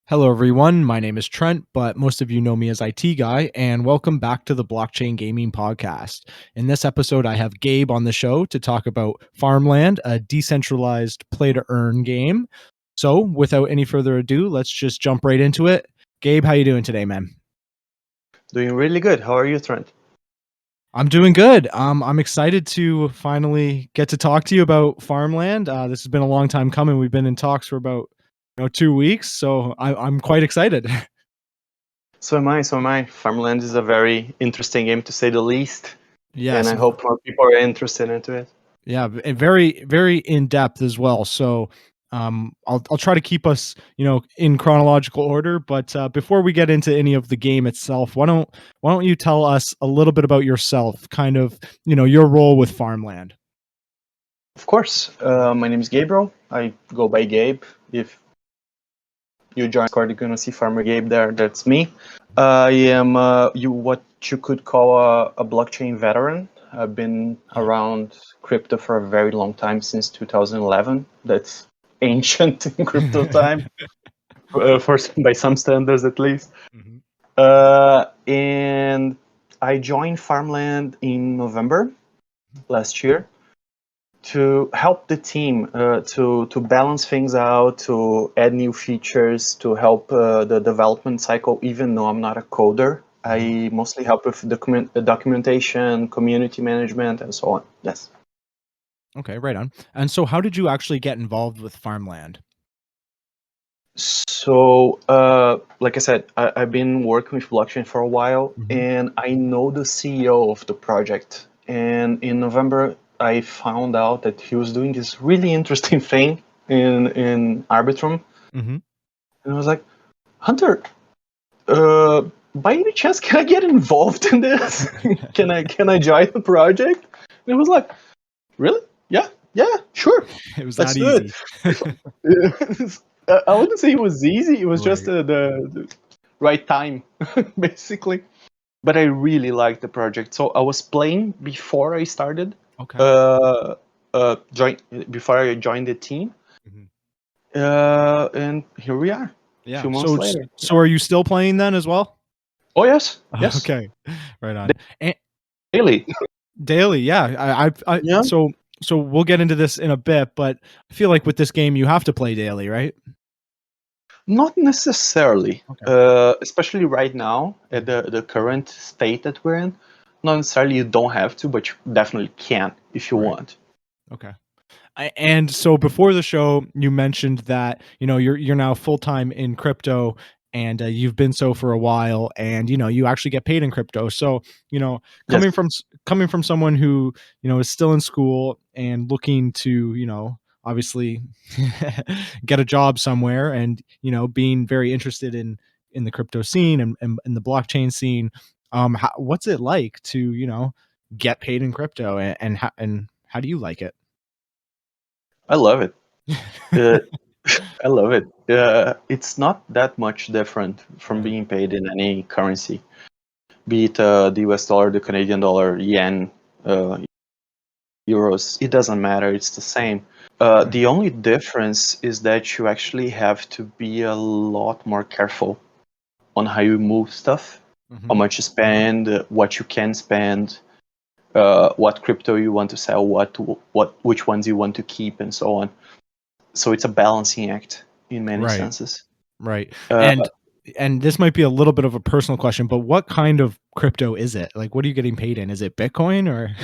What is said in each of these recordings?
Hello, everyone. My name is Trent, but most of you know me as IT Guy, and welcome back to the Blockchain Gaming Podcast. In this episode, I have Gabe on the show to talk about Farmland, a decentralized play-to-earn game. So, without any further ado, let's just jump right into it. Gabe, how you doing today, man? Doing really good. How are you, Trent? I'm doing good. I'm excited to finally get to talk to you about Farmland. This has been a long time coming. We've been in talks for about 2 weeks, so I'm quite excited. So am I. Farmland is a very interesting game, to say the least. And Yes. I hope more people are interested into it. Yeah, and very, very in depth as well. So, I'll try to keep us, in chronological order. But before we get into any of the game itself, why don't you tell us a little bit about yourself, kind of, your role with Farmland? Of course. My name is Gabriel. I go by Gabe. If you join Discord, you're gonna see Farmer Gabe there. That's me. I am what you could call a blockchain veteran. I've been around crypto for a very long time, since 2011. That's ancient in crypto time, by some standards at least. Mhm. And I joined Farmland in November last year to help the team to balance things out, to add new features, to help the development cycle. Even though I'm not a coder, I mostly help with documentation, community management, and so on. Yes. Okay, right on. And so, how did you actually get involved with Farmland? So, like I said, I've been working with blockchain for a while, Mhm. and I know the CEO of the project. And in November, I found out that he was doing this really interesting thing in Arbitrum, Mhm. and I was like, Hunter, by any chance, can I get involved in this? Can I join the project? And it was like, really? Yeah, sure. It was Let's that do it. easy. I wouldn't say it was easy. It was just Right. the right time, basically. But I really liked the project. So I was playing before I started. Okay. Uh, before I joined the team. Mhm. And here we are, a Yeah. few months So, later. so are you still playing then as well? Oh yes, Okay. Right on. daily. Daily, yeah. Yeah. So we'll get into this in a bit, but I feel like with this game you have to play daily, right? Not necessarily, Okay. especially right now at the current state that we're in. Not necessarily you don't have to, but you definitely can if you Right. want. Okay. And so before the show, you mentioned that you're now full time in crypto, and you've been so for a while, and you actually get paid in crypto. So Yes. coming from someone who is still in school and looking to obviously get a job somewhere, and being very interested in the crypto scene and the blockchain scene. What's it like to get paid in crypto, and how do you like it? I love it. Uh, I love it. It's not that much different from Right. being paid in any currency, be it the US dollar, the Canadian dollar, yen, uh, euros. It doesn't matter. It's the same. Okay. The only difference is that you actually have to be a lot more careful on how you move stuff, how Mhm. much you spend, what you can spend, what crypto you want to sell, which ones you want to keep, and so on. So it's a balancing act in many Right. senses. Right. Uh, And this might be a little bit of a personal question, but what kind of crypto is it? Like, what are you getting paid in? Is it Bitcoin or?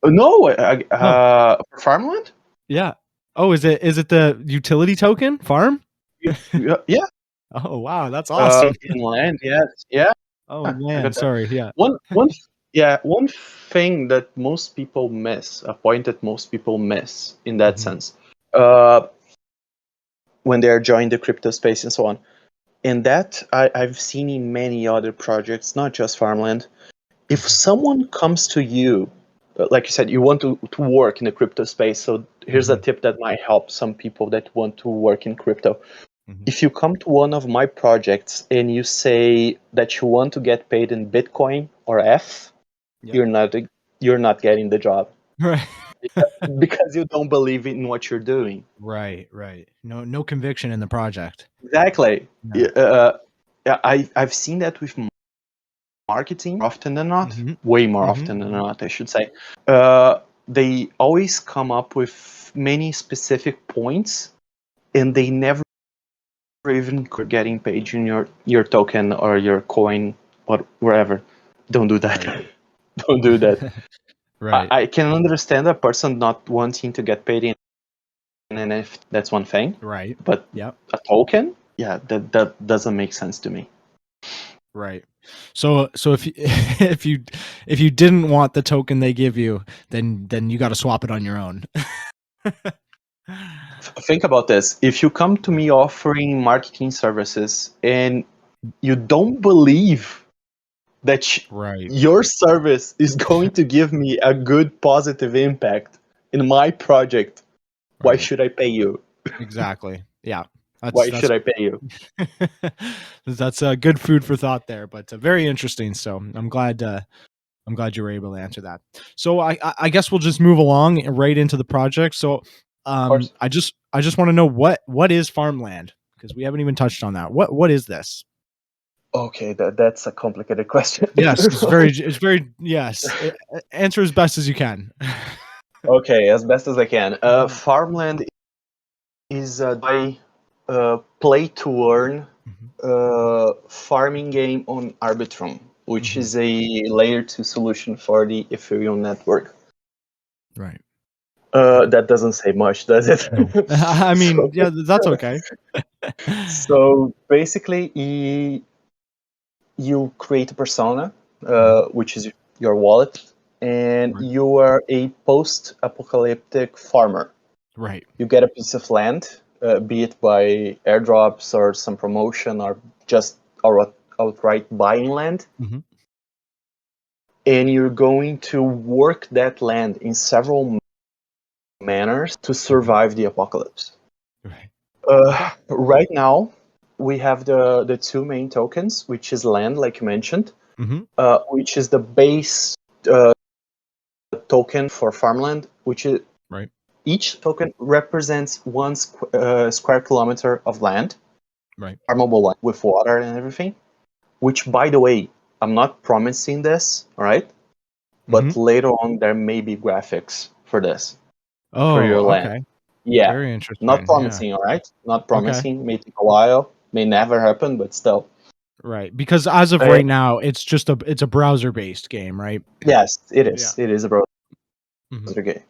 no, Oh, for Farmland? yeah. Oh, is it the utility token farm? Yeah, Oh, wow, that's awesome. in land, yes, yeah. Oh, I man, got that. sorry. Yeah. One thing that most people miss, a point that most people miss in that Mhm. sense, when they are joining the crypto space and so on. And that I've seen in many other projects, not just Farmland. If Mhm. someone comes to you, like you said, you want to work in the crypto space, so here's a Mhm. tip that might help some people that want to work in crypto. Mhm. If you come to one of my projects and you say that you want to get paid in Bitcoin or F, Yep. you're not you're not getting the job. Right. because you don't believe in what you're doing. Right, right. No conviction in the project. Exactly. No. Yeah, I've seen that with marketing often than not, Mhm. way more Mhm. often than not, I should say. They always come up with many specific points, and they never even getting paid in your token or your coin or wherever. Don't do that. Right. Don't do that. Right. I can understand a person not wanting to get paid in an NFT. That's one thing, Right. but Yep. a token, yeah, that doesn't make sense to me. Right. So if you, if you didn't want the token they give you, then you got to swap it on your own. Think about this. If you come to me offering marketing services and you don't believe that Right. your service is going to give me a good positive impact in my project, why Right. should I pay you? Exactly. Yeah. Why That's should I pay you? that's good food for thought there, but very interesting. So I'm glad you were able to answer that. So I guess we'll just move along right into the project. So Of course. I just want to know what is Farmland, because we haven't even touched on that. What is this? Okay, that's a complicated question. Yes, it's very yes. Answer as best as you can. Okay, as best as I can. Mhm. Farmland is a play to earn Mhm. farming game on Arbitrum, which Mhm. is a layer 2 solution for the Ethereum network. Right. That doesn't say much, does it? No. I mean, so, yeah, that's okay. so basically, you create a persona, Mhm. which is your wallet, and Right. you are a post-apocalyptic farmer. Right. You get a piece of land, be it by airdrops or some promotion or just outright buying land, Mhm. and you're going to work that land in several manners to Mhm. survive the apocalypse. Right. Okay. Right now, we have the two main tokens, which is land, like you mentioned, Mhm. which is the base uh, token for farmland, which is Right. each token represents one square kilometer of land, Right. farmable land with water and everything. Which, by the way, I'm not promising this, all right? But Mhm. later on, there may be graphics for this, for Oh, your land. okay. Yeah, Very not interesting. Yeah. promising, all right? Not Okay. promising. May take a while, may never happen, but still. Right. Because as of Uh, right now, it's a browser based game, right? yes, it Yeah. is. It is a browser Mhm. game.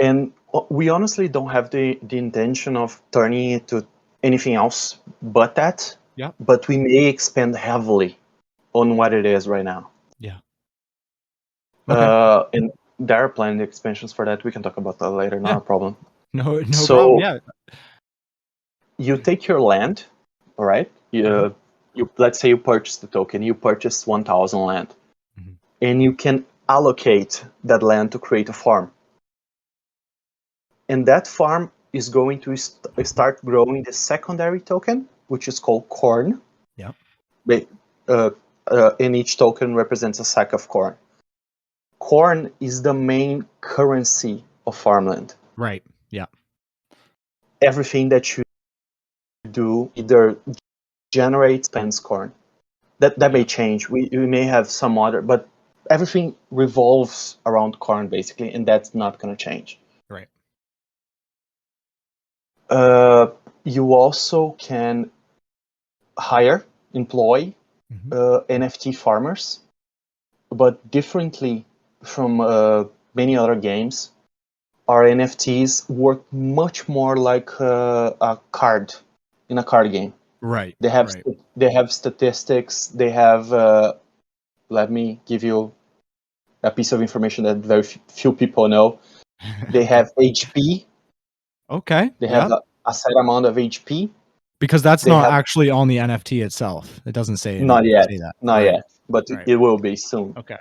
And we honestly don't have the intention of turning it to anything else but that, Yeah. but we may expand heavily on what it is right now. Yeah. Okay. And there are planned expansions for that. We can talk about that later, not Yeah. a problem. No problem. So Yeah. you take your land, all right? Mhm. You let's say you purchase the token. You purchase 1,000 land, Mhm. and you can allocate that land to create a farm. And that farm is going to start growing the secondary token, which is called corn. Yeah. Ba- and each token represents a sack of corn. Corn is the main currency of farmland. Right. Yeah. Everything that you do either generates spends corn. That may Yeah. change. We may have some other, but everything revolves around corn basically, and that's not going to change. Right. Uh, you also can employ Mhm. NFT farmers, but differently from many other games. Our NFTs work much more like a card in a card game. Right. They have Right. they have statistics. They have. Let me give you a piece of information that very few people know. They Okay. have HP. Okay. They have Yeah. a set amount of HP. Because that's They not have actually on the NFT itself. It doesn't not yet, say that. not Right. yet, but Right. it will be soon. Okay.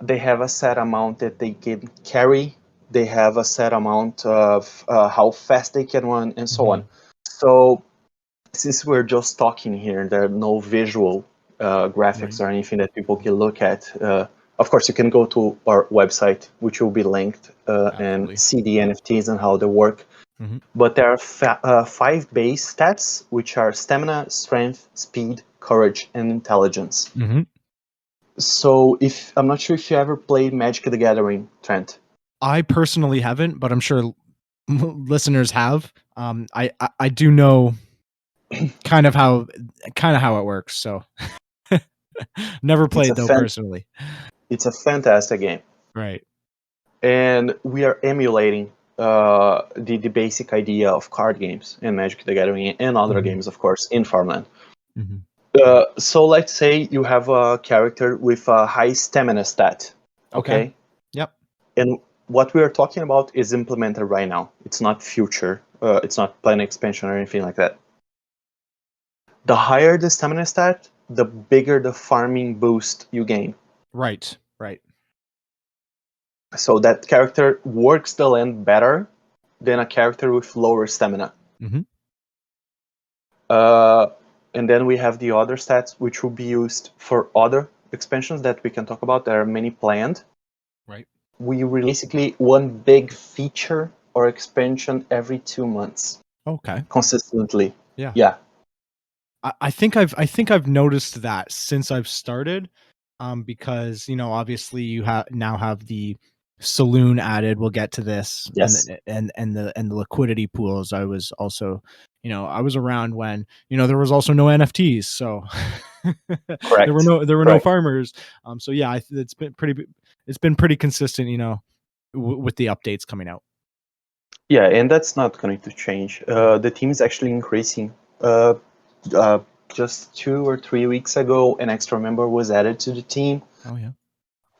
They have a set amount that they can carry. They have a set amount of how fast they can run, and so on. Mhm. So since we're just talking here, there are no visual graphics Right. or anything that people can look at. of course, you can go to our website, which will be linked, and Absolutely. see the NFTs and how they work. Mhm. But there are 5 base stats, which are stamina, strength, speed, courage, and intelligence. Mhm. So, if I'm not sure if you ever played Magic the Gathering, Trent. I personally haven't, but I'm sure listeners have. I do know kind of how it works. So never It's played a though fan- personally. it's a fantastic game, Right. and we are emulating the basic idea of card games in Magic the Gathering and other Mhm. games, of course, in Farmland. Mhm. So let's say you have a character with a high stamina stat, Okay. okay? Yep. And what we are talking about is implemented right now. It's not future. It's not plan expansion or anything like that. The higher the stamina stat, the bigger the farming boost you gain. Right. Right. So that character works the land better than a character with lower stamina. Mhm. Uh, and then we have the other stats, which will be used for other expansions that we can talk about. There are many planned. Right. We release basically one big feature or expansion every 2 months Okay. consistently. Yeah. Yeah, I think I've noticed that since I've started, because obviously you now have the saloon added. We'll get to this, and yes, the, and the liquidity pools. I was also, I was around when there was also no NFTs, so correct, there were no correct. farmers. So yeah, it's been pretty consistent, with the updates coming out. Yeah, and that's not going to change. Mhm. The team is actually increasing. Uh, uh, just 2 or 3 weeks ago, an extra member was added to the team, Oh yeah.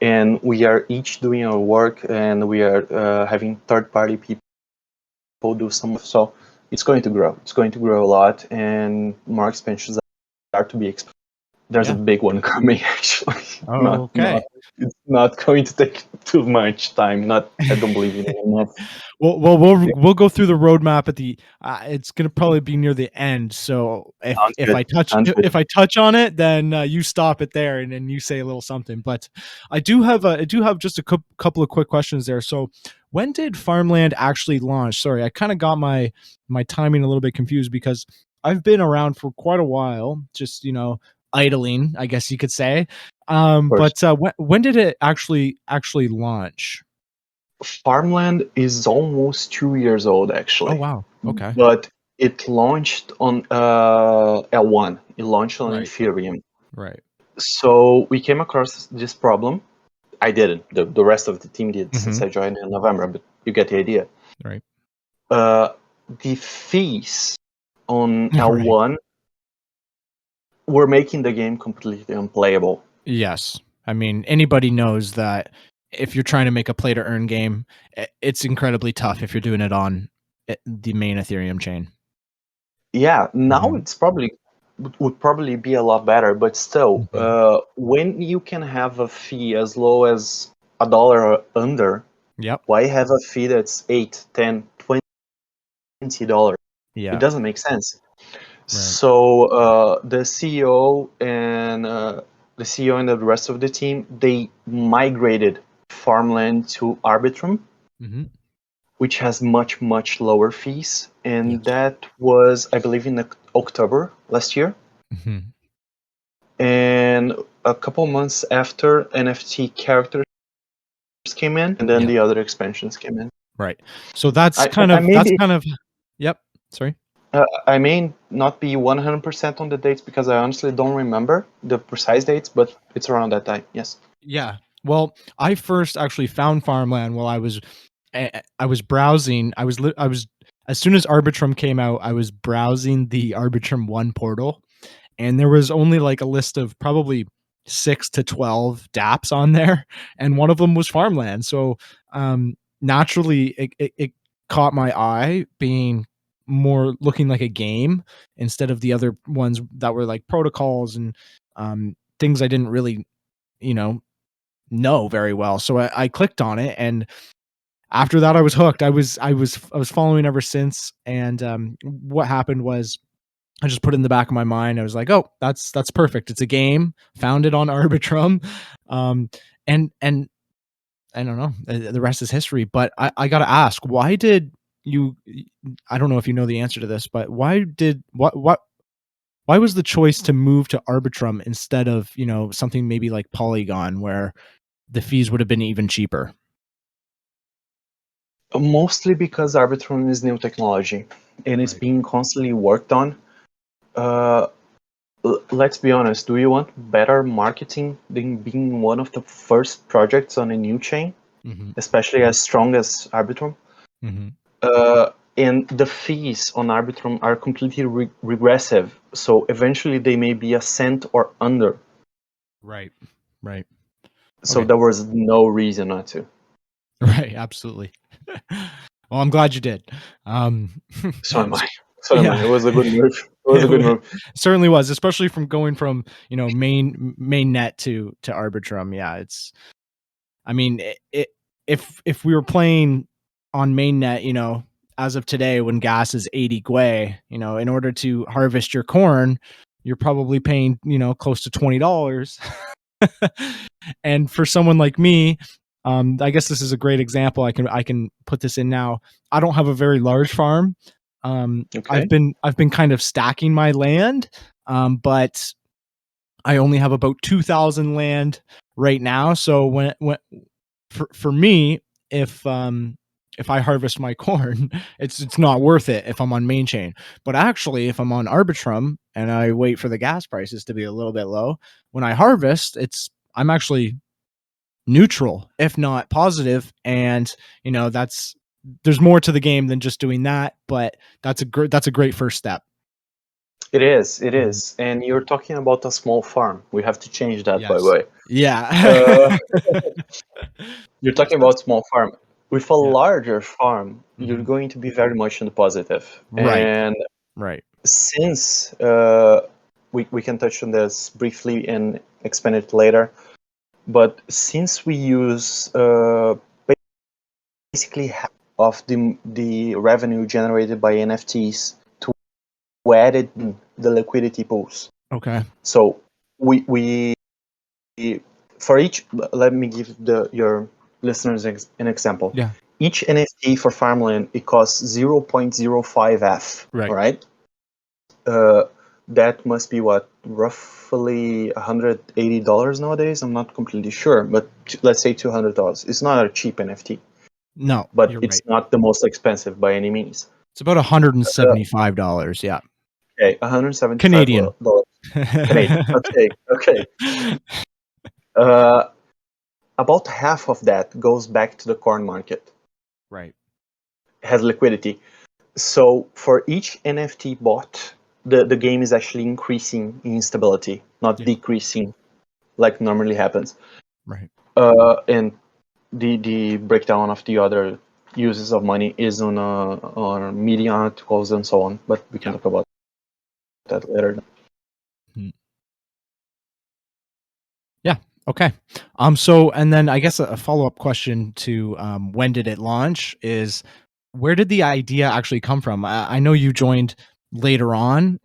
and we are each doing our work, and we are having third-party people do some. So it's going to grow. It's going to grow a lot, and more expansions are to be expected. There's a Yeah. big one coming, actually. Not Okay. it's not going to take too much time. Not I don't believe in it enough. We'll go through the roadmap at the. It's gonna probably be near the end. So Sounds if good. I touch Sounds good. if I touch on it, then you stop it there and then you say a little something. But I do have just a couple of quick questions there. So when did Farmland actually launch? Sorry, I kind of got my timing a little bit confused because I've been around for quite a while, just idling, I guess you could say. Of course. But when did it actually launch? Farmland is almost 2 years old, Oh actually, wow. Okay. but it launched on L1. It launched on Right. Ethereum. Right. So we came across this problem. I didn't. The rest of the team did since Mhm. I joined in November, but you get the idea. Right. Uh, the fees on Right. L1 were making the game completely unplayable. Yes. I mean, anybody knows that if you're trying to make a play to earn game, it's incredibly tough if you're doing it on the main Ethereum chain. Yeah, now Mhm. it's probably would probably be a lot better, but still, Mhm. when you can have a fee as low as $1 or under, Yep. why have a fee that's 8, 10, $20? It Yeah. doesn't make sense. Right. So the CEO and the rest of the team, they migrated Farmland to Arbitrum, Mhm. which has much lower fees, and Yes. that was, I believe, in October last year. Mhm. And a couple months after, NFT characters came in, and then Yeah. the other expansions came in. Right. So that's I, kind I of may be, yep. Sorry. I may not be 100% on the dates because I honestly don't remember the precise dates, but it's around that time. Yes. Yeah. Well, I first actually found Farmland while I was browsing. I was as soon as Arbitrum came out, I was browsing the Arbitrum 1 portal, and there was only like a list of probably 6 to 12 dApps on there, and one of them was Farmland. So naturally it caught my eye, being more looking like a game instead of the other ones that were like protocols and things I didn't really you know know very well. So I clicked on it, and after that I was hooked. I was following ever since. And what happened was I just put it in the back of my mind. I was like, oh, that's perfect. It's a game founded on Arbitrum. Um, and I don't know. The rest is history. But I got to ask, why did you? I don't know if you know the answer to this, but why was the choice to move to Arbitrum instead of something maybe like Polygon, where the fees would have been even cheaper? Mostly because Arbitrum is new technology and it's Right. being constantly worked on. Uh, let's be honest, do you want better marketing than being one of the first projects on a new chain, Mm-hmm. especially as strong as Arbitrum? Mm-hmm. And the fees on Arbitrum are completely regressive, so eventually they may be a cent or under. Right. Right. So Okay. there was no reason not to. Right. Absolutely. Well, I'm glad you did. So am I. So, So am I. yeah. It was a good move. It was a good It move. certainly was, especially from going from main net to Arbitrum. Yeah, I mean, if we were playing on mainnet, as of today, when gas is 80 gwei, in order to harvest your corn, you're probably paying, close to $20. And for someone like me, I guess this is a great example. I can put this in now. I don't have a very large farm. I've Okay. been kind of stacking my land, but I only have about 2,000 land right now. So when for me, if I harvest my corn, it's not worth it if I'm on main chain. But actually, if I'm on Arbitrum and I wait for the gas prices to be a little bit low, when I harvest, I'm actually neutral, if not positive. And there's more to the game than just doing that. But that's a great first step. It is. It Mhm. is. And you're talking about a small farm. We have to change that, by the Yes. way. Yeah. Uh, you're Makes talking sense. about small farm. With a Yeah. larger farm, you're Mhm. going to be very much in the positive. Right. And Right. since we can touch on this briefly and expand it later, but since we use basically half of the revenue generated by NFTs to add it in the liquidity pools. Okay. So we for each, let me give your listeners an example. Yeah. Each NFT for Farmland, it costs 0.05 F. All Right. right. Uh, that must be what, roughly $180 nowadays. I'm not completely sure, but let's say $200. It's not a cheap NFT, No, but you're it's right. not the most expensive by any means. It's about $175. Yeah. Okay, $175 Canadian. Canadian. Okay, okay. Uh, about half of that goes back to the corn market. Right. It has liquidity. So for each NFT bought, the game is actually increasing in stability, not Yeah. decreasing like normally happens. Right. And the breakdown of the other uses of money is on media articles and so on, but we can Yeah. talk about that later. Mm. Yeah. Okay. So, and then I guess a follow-up question to when did it launch is, where did the idea actually come from? I know you joined later on,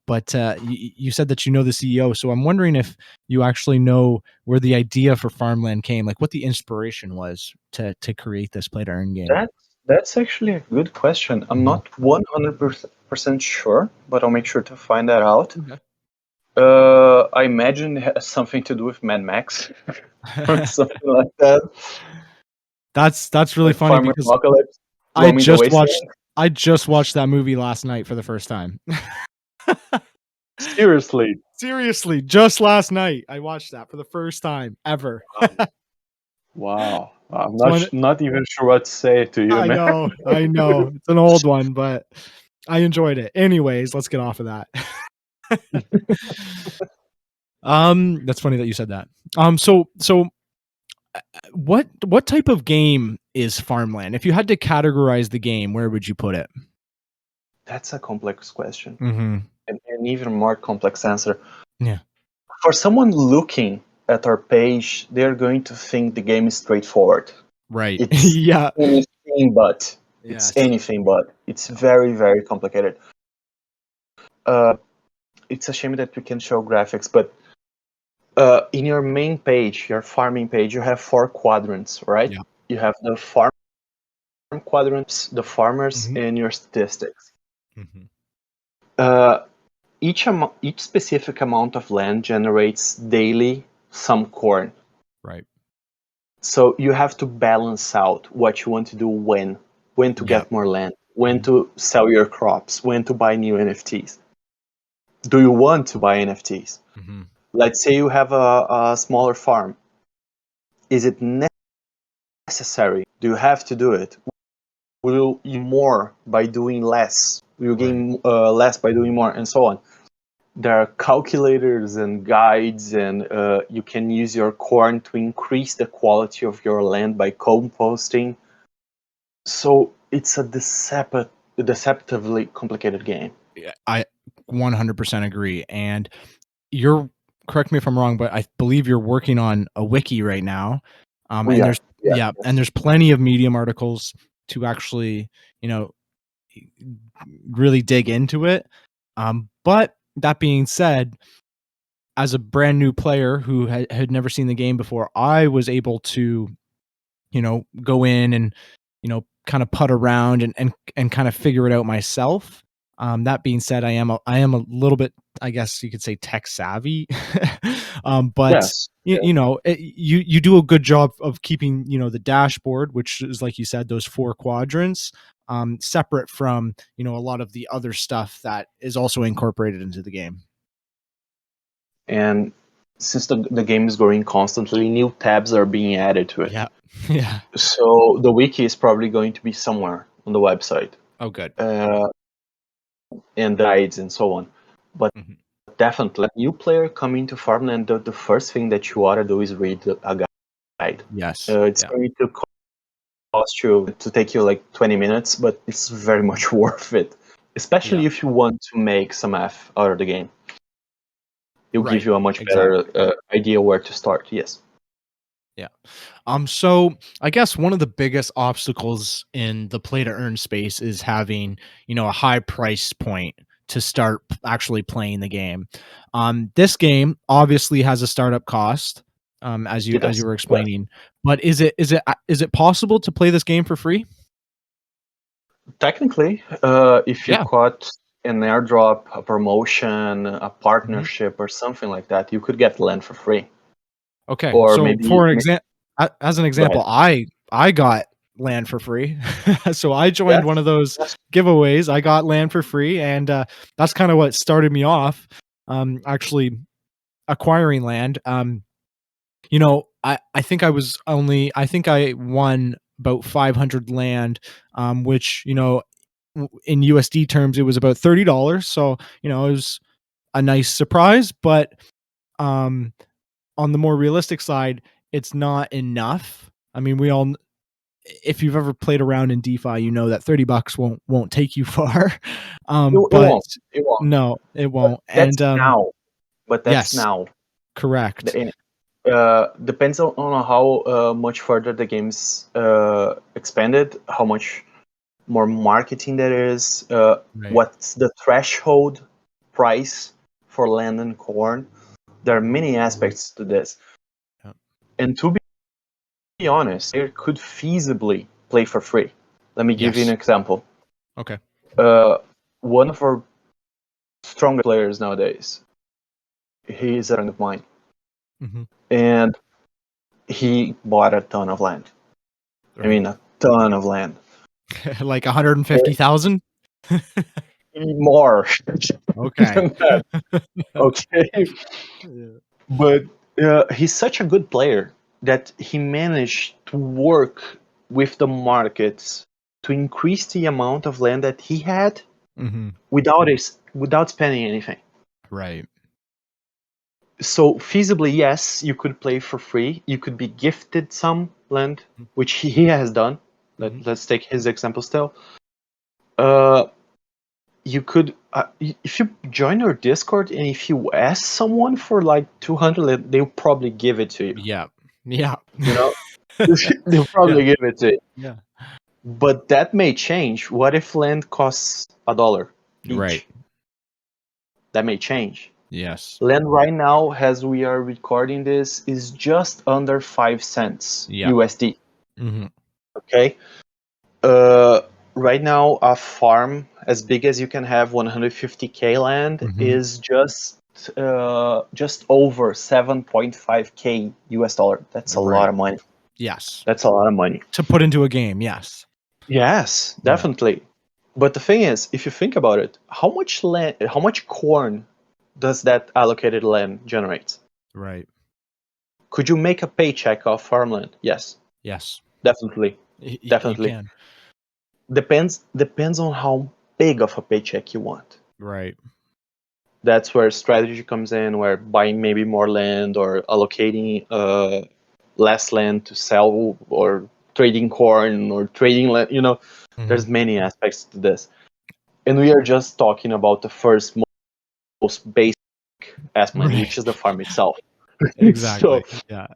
but you said that you know the CEO. So I'm wondering if you actually know where the idea for Farmland came, like what the inspiration was to create this play to earn game. That that's actually a good question. I'm Mhm. not 100% sure, but I'll make sure to find that out. Okay. I imagine it has something to do with Mad Max or something like that, That's really like funny Farmer because Apocalypse I roaming the just watched wasteland. I just watched that movie last night for the first time. Seriously. Seriously, just last night I watched that for the first time ever. Wow. I'm So not even sure what to say to you, I man. know, I know. It's an old one, but I enjoyed it. Anyways, let's get off of that. That's funny that you said that. So what type of game is Farmland? If you had to categorize the game, where would you put it? That's a complex question, Mhm. and an even more complex answer. Yeah. For someone looking at our page, they're going to think the game is straightforward. Right. It's Yeah. anything but. It's Yes. anything but. It's Yeah. very, very complicated. Uh, it's a shame that we can show graphics, but in your main page, your farming page, you have 4 quadrants, right? Yeah. You have the farm quadrants, the farmers, Mhm. and your statistics. Mhm. Uh, each specific amount of land generates daily some corn. Right. So you have to balance out what you want to do when to Yeah. get more land, when Mhm. to sell your crops, when to buy new NFTs. Do you want to buy NFTs? Mhm. Let's say you have a smaller farm. Is it necessary? Do you have to do it? Will you more by doing less? Will you Right. gain less by doing more, and so on? There are calculators and guides, and you can use your corn to increase the quality of your land by composting. So it's a deceptively complicated game. Yeah, I 100% agree. And you're correct me if I'm wrong, but I believe you're working on a wiki right now. We And are, there's yes, yeah, and yes. there's plenty of Medium articles to actually, you know, really dig into it. But that being said, as a brand new player who had never seen the game before, I was able to, go in and, kind of putt around and kind of figure it out myself. That being said, I am a little bit, I guess you could say, tech savvy. But Yes, you know, you do a good job of keeping, the dashboard, which is, like you said, those 4 quadrants, separate from, a lot of the other stuff that is also incorporated into the game. and since the game is growing constantly, new tabs are being added to it. Yeah. Yeah. So the wiki is probably going to be somewhere on the website, Oh, good. uh, and guides and so on. But Mhm. definitely, a new player coming to Farmland, the first thing that you ought to do is read a guide. Yes. It's Yeah. going to cost you to take you like 20 minutes, but it's very much worth it, Yeah. especially if you want to make some F out of the game. It'll give Right. you a much better Exactly. idea where to start. Yes. Yeah. So I guess one of the biggest obstacles in the play to earn space is having, a high price point to start actually playing the game. This game obviously has a startup cost, as you It as does. you were Yes. explaining. But is it possible to play this game for free? Technically, if you Yeah. caught an airdrop, a promotion, a Mhm. partnership, or something like that, you could get land for free. Okay. Or So maybe, for an example, as an go ahead. example, I got land for free. So I joined Yes. one of those Yes. giveaways. I got land for free, and that's kind of what started me off. Actually acquiring land. I think I won about 500 land, which, in USD terms, it was about $30. So, it was a nice surprise, but um, on the more realistic side, it's not enough. I mean, if you've ever played around in DeFi, you know that $30 won't take you far. It But won't. It won't. no, it But won't. that's And now. But that's yes, now. correct. Depends on how much further the game's expanded, how much more marketing there is, Right. what's the threshold price for land and corn. There are Mhm. many aspects to this. Yeah. And to be honest, it could feasibly play for free. Let me give you an Yes. example. Okay. Uh, One of our strongest players nowadays, he is a friend of mine, Hmm. and he bought a ton of land. I Right. mean, a ton of land. Like 150,000. More Okay. than that. Okay. Yeah. But he's such a good player that he managed to work with the markets to increase the amount of land that he had Hmm. without spending anything. Right. So feasibly, yes, you could play for free. You could be gifted some land, which he has done. Hmm. Let's take his example still. Uh, you could if you join our Discord and if you ask someone for like 200, they'll probably give it to you. Yeah. Yeah. You know, they'll Yeah. probably give it to you. Yeah. But that may change. What if land costs $1 Right. each? That may change. Yes. Land right now, as we are recording this, is just under 5 cents Yeah. USD. Mhm. Okay. Right now, a farm as big as you can have, 150K land, Mhm. is just over 7.5K US dollar. That's a lot Right. of money. Yes. That's a lot of money. To put into a game, yes. Yes, Yeah. definitely. But the thing is, if you think about it, how much land, how much corn does that allocated land generate? Right. Could you make a paycheck off farmland? Yes, Yes. definitely, You definitely. can. Depends on how big of a paycheck you want. Right. That's where strategy comes in, where buying maybe more land or allocating less land to sell, or trading corn or trading land. There's Mhm. many aspects to this, and we are just talking about the first most basic aspect, which Right. is the farm itself. So, Exactly. Yeah.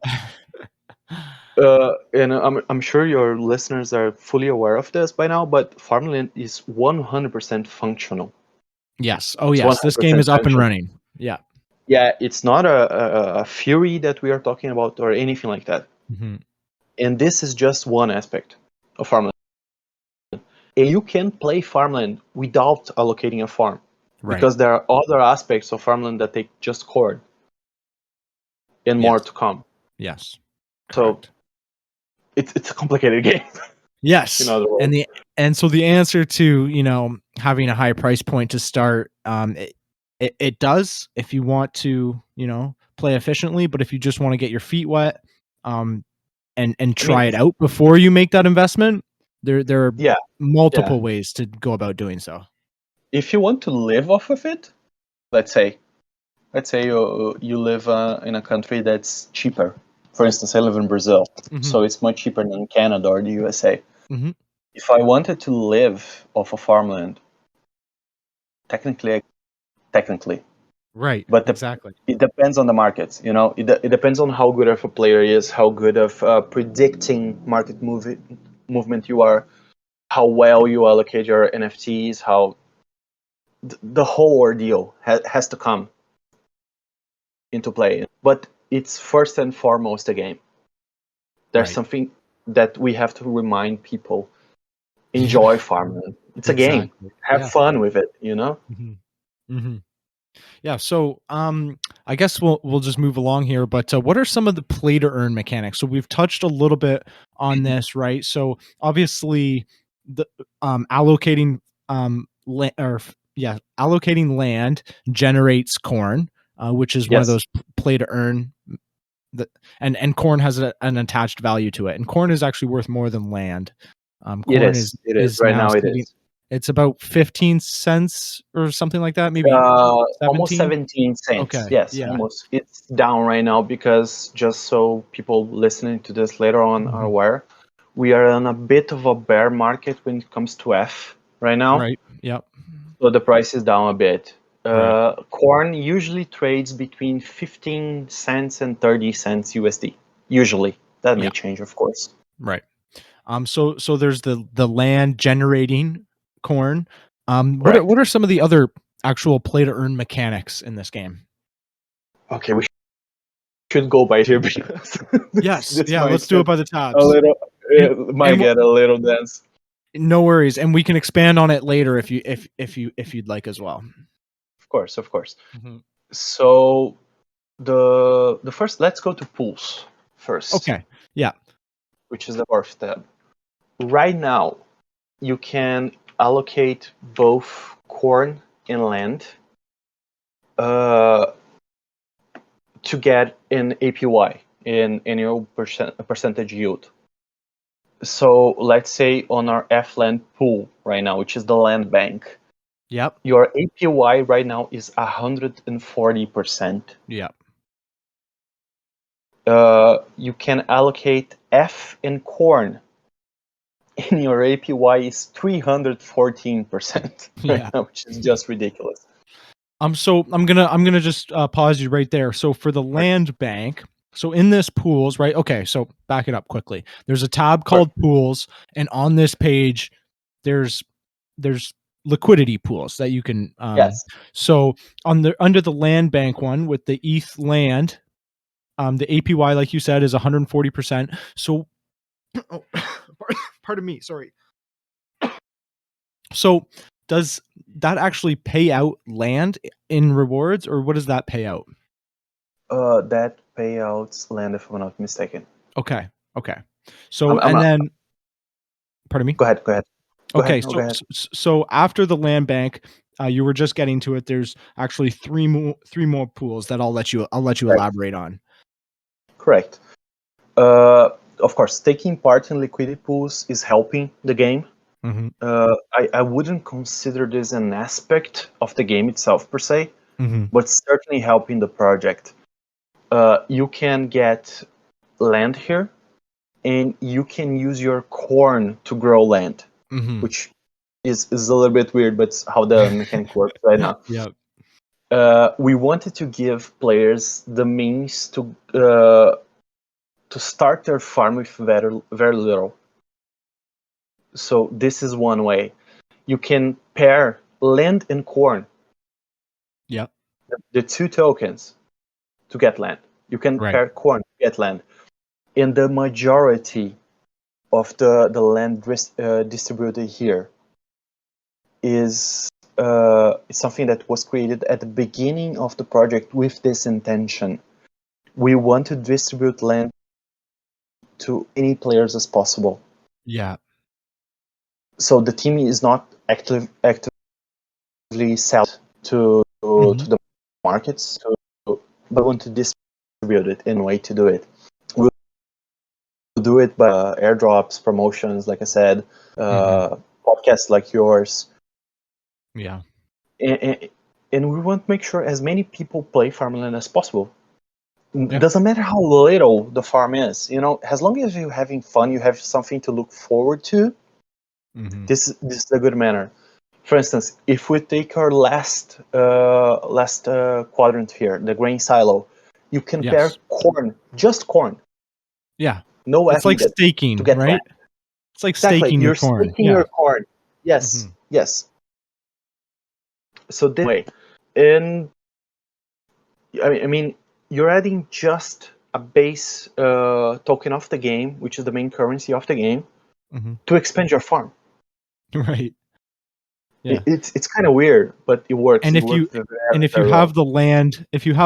and I'm sure your listeners are fully aware of this by now, but farmland is 100% functional. Yes. Oh, It's yes. This game 100% is up and functional. running. Yeah. Yeah, it's not a theory that we are talking about or anything like that. Mhm. And this is just one aspect of farmland. And you can play farmland without allocating a farm, Right. because there are other aspects of farmland that take just corn and more Yes. to come. Yes. So Correct. it's a complicated game, in Yes. other words. And so the answer to, having a high price point to start, it does if you want to, play efficiently, but if you just want to get your feet wet, um, and I mean, try it out before you make that investment, there are yeah, yeah. multiple ways to go about doing so. If you want to live off of it, let's say, you live in a country that's cheaper. For instance, I live in Brazil, Mhm. so it's much cheaper than Canada or the USA. Mhm. If I wanted to live off of farmland, technically, technically, Right. but Exactly. it depends on the market. It depends on how good of a player he is, how good of predicting market movement you are, how well you allocate your NFTs, how the whole ordeal has to come into play. But it's first and foremost a game. There's Right. something that we have to remind people: Yeah. enjoy farming. It's a game. Exactly. Have Yeah. fun with it. Mhm. Mhm. Yeah, so I guess we'll just move along here. But what are some of the play to earn mechanics? So we've touched a little bit on this, right? So obviously, the allocating allocating land generates corn, which is one of Yes, those play to earn. That and corn has an attached value to it, and corn is actually worth more than land. it Corn is. is It is. is Right now now, it sitting. is. It's about 15 cents or something like that, maybe Almost 17. 17 cents. Okay, Yes, yeah. almost. It's down right now because, just so people listening to this later on are Mhm. aware, we are in a bit of a bear market when it comes to F right now. Right, yep, So the price is down a bit. right, Corn usually trades between 15 cents and 30 cents USD. Usually. That may yeah, change, of course. right. So there's the land generating corn. What Correct. are some of the other actual play to earn mechanics in this game? Okay, we should go by here because this, Yes, this yeah, might let's do get it by the a tabs. little, And it might and get a little dense. no worries, and we can expand on it later if you'd like as well. Of course, of course. Mhm. So the first, let's go to pools first, Okay, yeah, which is the fourth tab. Right now, you can allocate both corn and land uh, to get an APY, in annual percentage yield. So let's say on our F land pool right now, which is the land bank, yep, your APY right now is 140%. yep. You can allocate F in corn, and your APY is 314% right Yeah. now, which is just ridiculous. So I'm gonna just pause you right there. So for the Of land bank, so in this pools, right? Okay, so back it up quickly. There's a tab course. called pools, and on this page, there's there's liquidity pools that you can. Yes. So under the land bank one with the ETH land, the APY, like you said, is 140%. So, oh, pardon me, sorry. So does that actually pay out land in rewards, or what does that pay out? That payouts land, if I'm not mistaken. Okay. Okay. So, I'm and not. then, pardon me. Go ahead. Go ahead. Go ahead. Okay. No, go ahead. So after the land bank, you were just getting to it. There's actually three more pools that I'll let you Correct. elaborate on. Correct. Uh, of course, taking part in liquidity pools is helping the game. Mm-hmm. I wouldn't consider this an aspect of the game itself per se, Mm-hmm. but certainly helping the project. You can get land here, and you can use your corn to grow land, Mm-hmm. which is a little bit weird, but it's how the mechanic works right now. Yep. We wanted to give players the means to start their farm with very, very little. So this is one way. You can pair land and corn, Yep. the two tokens, to get land. You can Right. pair corn to get land. And the majority of the land distributed here is something that was created at the beginning of the project with this intention. We want to distribute land to any players as possible. Yeah. So the team is not actively sell to Mm-hmm. the markets, but want to distribute it in a way to do it. We'll do it by airdrops, promotions, like I said, podcasts like yours. Yeah. And we want to make sure as many people play Farmland as possible. Yeah. Doesn't matter how little the farm is, as long as you're having fun, you have something to look forward to. Mm-hmm. This is a good manner. For instance, if we take our last quadrant here, the grain silo, you can pair Yes. corn, just corn, Yeah. no It's F like needed to staking, get land. right? It's like Exactly, staking your you're corn. staking Yeah. your corn. Yes, Mm-hmm. yes. So this way, and I mean, you're adding just a base token of the game, which is the main currency of the game, Mm-hmm. to expand your farm. Right. Yeah. It's kind of weird, but it works. And It if works you very, and if you very well. have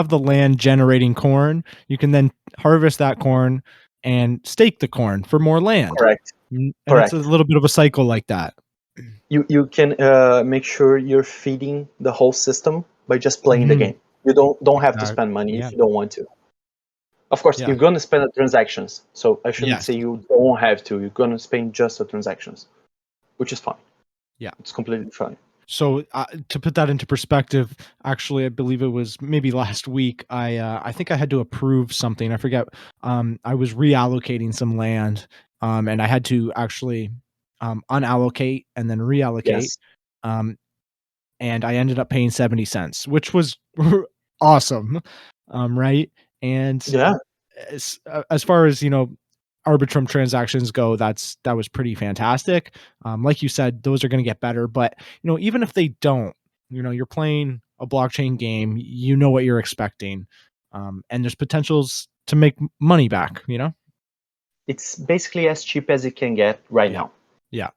the land, generating corn, you can then harvest that corn and stake the corn for more land. Correct. And it's a Correct. little bit of a cycle like that. You can make sure you're feeding the whole system by just playing the Mhm. game. You don't have to Exact spend money Yeah. if you don't want to. Of course, Yeah. you're gonna spend the transactions. So I shouldn't Yes. say you don't have to. You're gonna spend just the transactions, which is fine. Yeah. It's completely fine. So, to put that into perspective, actually, I believe it was maybe last week. I think I had to approve something. I forget. I was reallocating some land, and I had to actually unallocate and then reallocate. Yes. Um, and I ended up paying 70 cents, which was awesome. Right. And Yeah. as far as, Arbitrum transactions go, that was pretty fantastic. Like you said, those are going to get better, but even if they don't, you're playing a blockchain game, you know what you're expecting. And there's potentials to make money back, It's basically as cheap as it can get right Yeah. now. Yeah.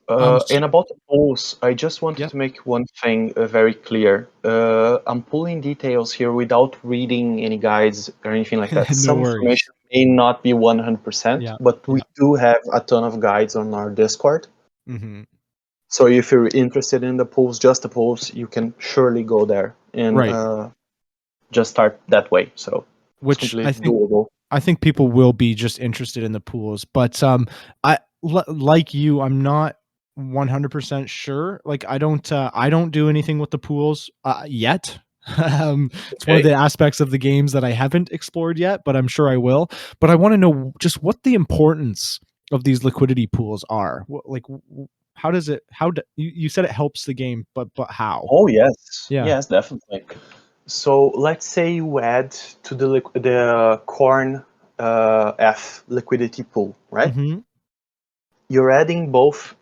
And about the polls, I just wanted Yep. to make one thing very clear. I'm pulling details here without reading any guides or anything like that. No Some worries. information may not be 100%, Yeah. but we Yeah. do have a ton of guides on our Discord. Hmm. So if you're interested in the polls, just the polls, you can surely go there and Right. just start that way. So it's Which completely doable. I think people will be just interested in the pools, but like you, I'm not 100% sure. Like I don't do anything with the pools yet. It's one of Okay. the aspects of the games that I haven't explored yet, but I'm sure I will. But I want to know just what the importance of these liquidity pools are. How does it? You said it helps the game, but how? Oh yes, Yeah. yes, definitely. So let's say you add to the corn F liquidity pool, right? Hmm. You're adding both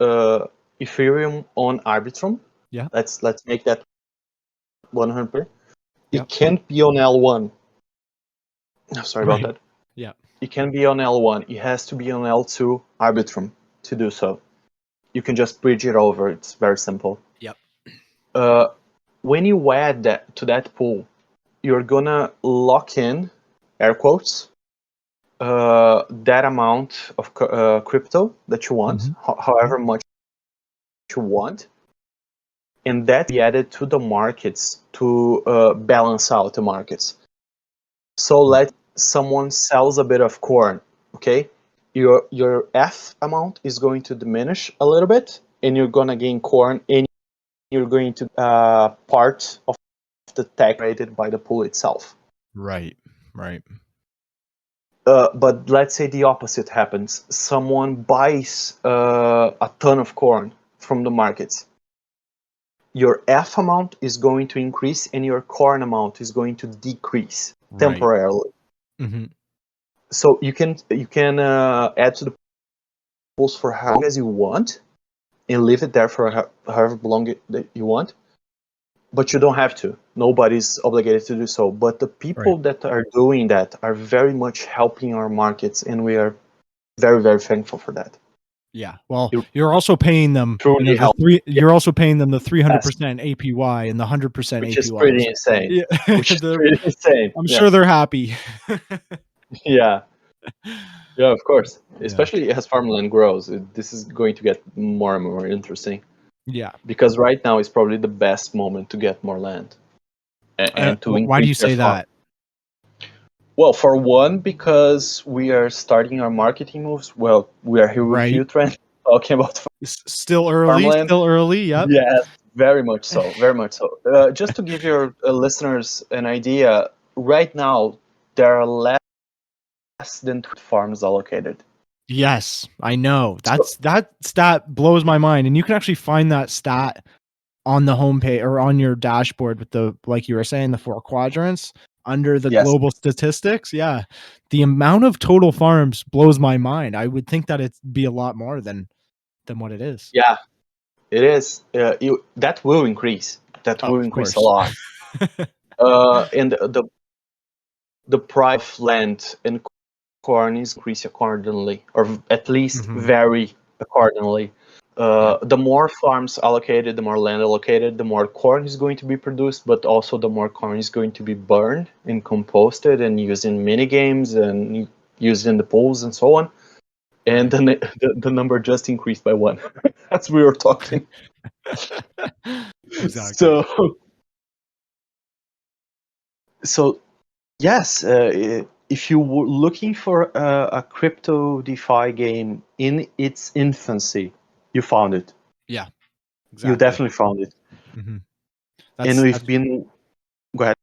Ethereum on Arbitrum. Yeah. Let's make that 100%. Yep. It can't be on L1. Sorry about Right. that. Yeah. It can be on L1. It has to be on L2 Arbitrum to do so. You can just bridge it over. It's very simple. Yep. When you add that to that pool, you're gonna lock in, air quotes, that amount of crypto that you want, however much you want, and that be added to the markets to balance out the markets. So let someone sells a bit of corn, okay? Your F amount is going to diminish a little bit, and you're gonna gain corn, and you're going to part of the tech rated by the pool itself. Right. Right. But let's say the opposite happens. Someone buys a ton of corn from the markets. Your F amount is going to increase and your corn amount is going to decrease temporarily. Mm-hmm. So you can add to the pools for how long as you want and leave it there for however long you want. But you don't have to. Nobody's obligated to do so. But the people that are doing that are very much helping our markets, and we are very, very thankful for that. Yeah. Well, you're also paying them you're also paying them the 300% APY and the 100% APY. Which is pretty insane. Yeah. Which is pretty insane. I'm sure they're happy. Yeah. Yeah, of course. Especially as farmland grows, this is going to get more and more interesting. Yeah. Because right now is probably the best moment to get more land. And to why do you say that? Well, for one, because we are starting our marketing moves. Well, we are here with you, Trent, talking about still early. farmland. Still early. Yep. Yes, very much so. Very much so. Just to give your listeners an idea, right now there are less than 20 farms allocated. Yes, I know. That stat blows my mind, and you can actually find that stat on the homepage or on your dashboard with the, like you were saying, the 4 quadrants under the global statistics. Yeah, the amount of total farms blows my mind. I would think that it'd be a lot more than what it is. Yeah, it is. That will increase. That will increase a lot. And the price of land and corn is increased accordingly, or at least vary accordingly. The more farms allocated, the more land allocated, the more corn is going to be produced, but also the more corn is going to be burned and composted and used in mini games and used in the pools and so on. And the number just increased by 1 as we were talking. Exactly. So yes, if you were looking for a crypto DeFi game in its infancy, you found it. Yeah, exactly. You definitely found it. And we've been. Go ahead.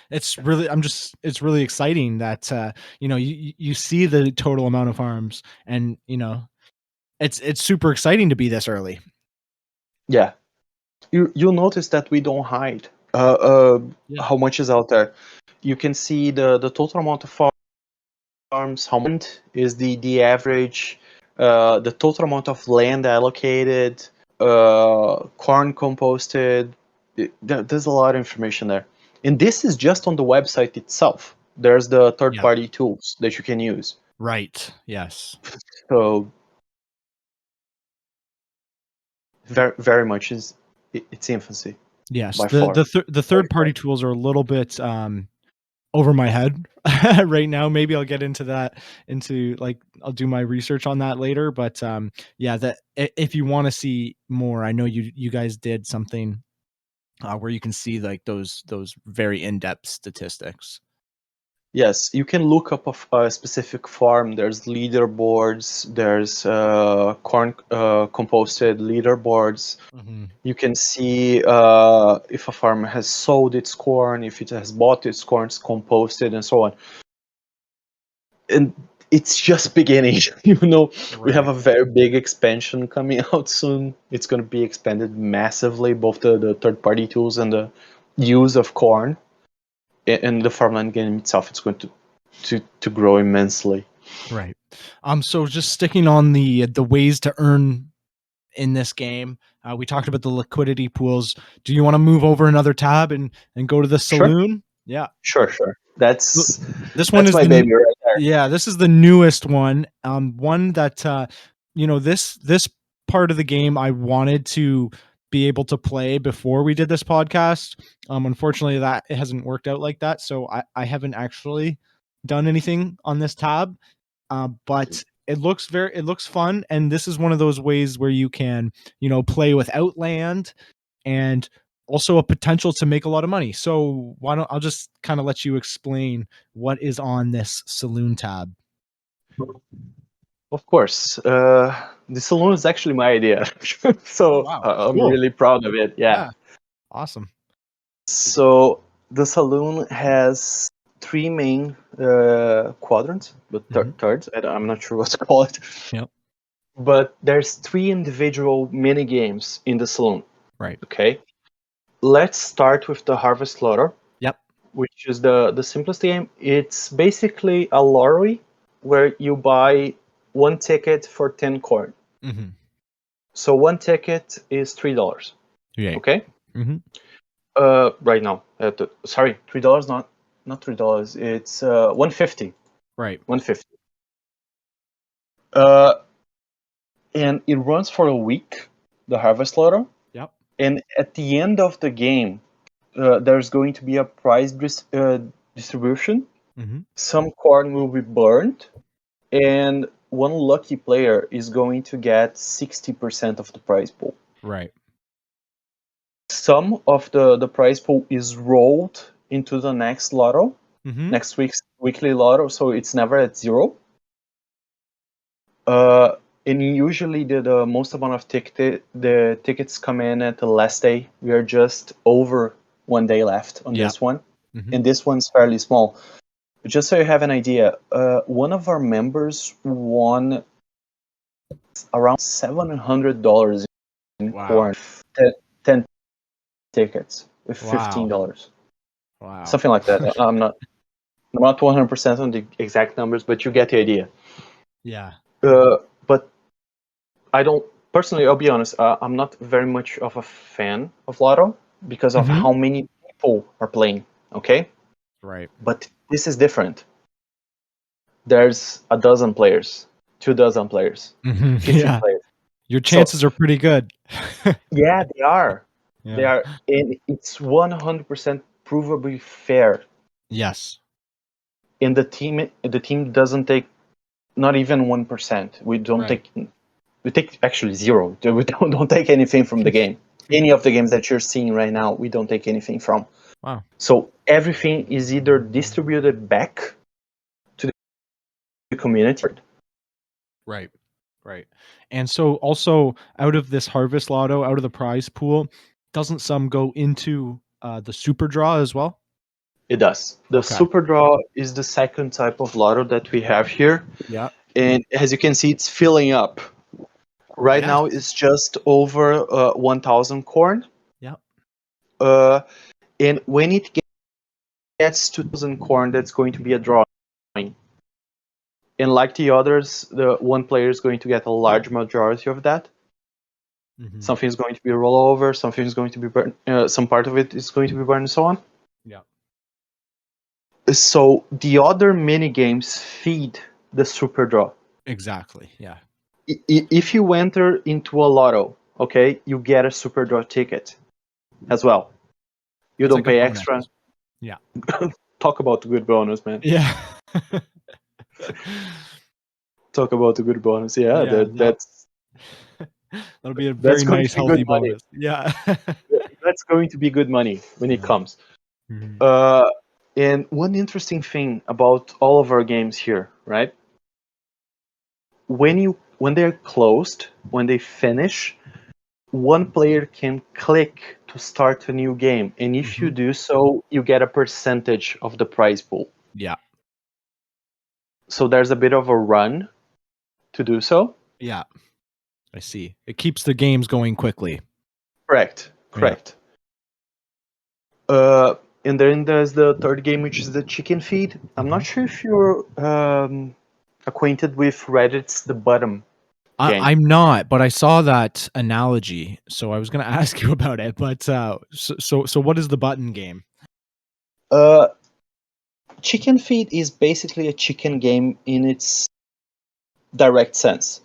It's really exciting that you see the total amount of farms, and it's super exciting to be this early. Yeah, you'll notice that we don't hide how much is out there. You can see the total amount of farms, how much is the average, the total amount of land allocated, corn composted. There's a lot of information there. And this is just on the website itself. There's the third-party tools that you can use. Right. Yes. So very, very much is its infancy. Yes. By far. The third-party tools are a little bit over my head right now. Maybe I'll get into that. I'll do my research on that later. But yeah, if you want to see more, I know you guys did something where you can see like those very in-depth statistics. Yes, you can look up a specific farm. There's leaderboards. There's corn composted leaderboards. You can see if a farm has sold its corn, if it has bought its corn, it's composted, and so on. And it's just beginning. We have a very big expansion coming out soon. It's going to be expanded massively, both the third-party tools and the use of corn. And the farmland game itself, it's going to grow immensely. Right. So just sticking on the ways to earn in this game. We talked about the liquidity pools. Do you want to move over another tab and go to the Sure, saloon? Yeah. sure. L- That's This one that's is my baby right there. yeah, this is the newest one. One that this part of the game I wanted to be able to play before we did this podcast. Unfortunately, that it hasn't worked out like that, so I haven't actually done anything on this tab. But it looks fun, and this is one of those ways where you can play without land and also a potential to make a lot of money. So why don't I'll just kind of let you explain what is on this saloon tab. Of course. The saloon is actually my idea, Oh so wow, I'm cool. really proud of it. Yeah. Yeah, awesome. So the saloon has three main quadrants, but Mhm. thirds. I'm not sure what to call it. Yep. But there's three individual mini games in the saloon. Right. Okay. Let's start with the Harvest Lotto, Yep. which is the simplest game. It's basically a lottery where you buy one ticket for 10 corn. Mm-hmm. So one ticket is $3. Yeah. Okay. Mm-hmm. Right now, sorry, $3, not $3. It's 150. Right. 150. Uh, and it runs for a week, the Harvest Lotto. Yep. And at the end of the game, there's going to be a prize distribution. Mm-hmm. Some corn will be burned, and one lucky player is going to get 60% of the prize pool. Right. Some of the prize pool is rolled into the next lotto, Mm-hmm. next week's weekly lotto, so it's never at zero. And usually the most amount of the tickets come in at the last day. We are just over 1 day left on Yep. this one, Mm-hmm. and this one's fairly small. Just so you have an idea, one of our members won around $700 in Wow. corn, 10 tickets with Wow. $15, Wow. something like that. I'm not 100% on the exact numbers, but you get the idea. Yeah. But I don't personally. I'll be honest. I'm not very much of a fan of Lotto because of Mhm. how many people are playing. Okay, Right. but this is different. There's a dozen players, 2 dozen players, Mhm. 15 Yeah. players. Your chances are pretty good. Yeah, they are. They Yeah. are, and it's 100% provably fair. Yes. And the team doesn't take not even 1%. We don't Right. take. We take actually zero. We don't take anything from the game. Any of the games that you're seeing right now, we don't take anything from. Wow. So everything is either distributed back to the community. Right. Right. And so also out of this harvest lotto, out of the prize pool, doesn't some go into the super draw as well? It does. The Okay. super draw is the second type of lotto that we have here. Yeah. And as you can see, it's filling up. Right Yes. now, it's just over 1,000 corn. Yeah. And when it gets to 2,000 corn, that's going to be a drawing. And like the others, the one player is going to get a large majority of that. Mhm. Something is going to be a rollover, something is going to be burned, some part of it is going to be burned, and so on. Yeah. So the other mini games feed the super draw. Exactly. Yeah. If you enter into a lotto, okay, you get a super draw ticket as well. You It's don't like a pay bonus. extra. Yeah. Talk about the good bonus, man. Yeah. Talk about the good bonus. Yeah, Yeah. that's That'll be a very going nice, to be good healthy money. bonus. Yeah. That's going to be good money when it Mhm. comes. Mhm. And one interesting thing about all of our games here, right? When they're closed, when they finish, one player can click to start a new game, and if you Mhm. do so, you get a percentage of the prize pool. Yeah. So there's a bit of a run to do so. Yeah. I see. It keeps the games going quickly. Correct. Yeah. And then there's the third game, which is the chicken feed. I'm not Mhm. sure if you're acquainted with Reddit's The Bottom. game? I'm not, but I saw that analogy, so I was gonna ask you about it. But so what is the button game? Uh, Chicken feed is basically a chicken game in its direct sense.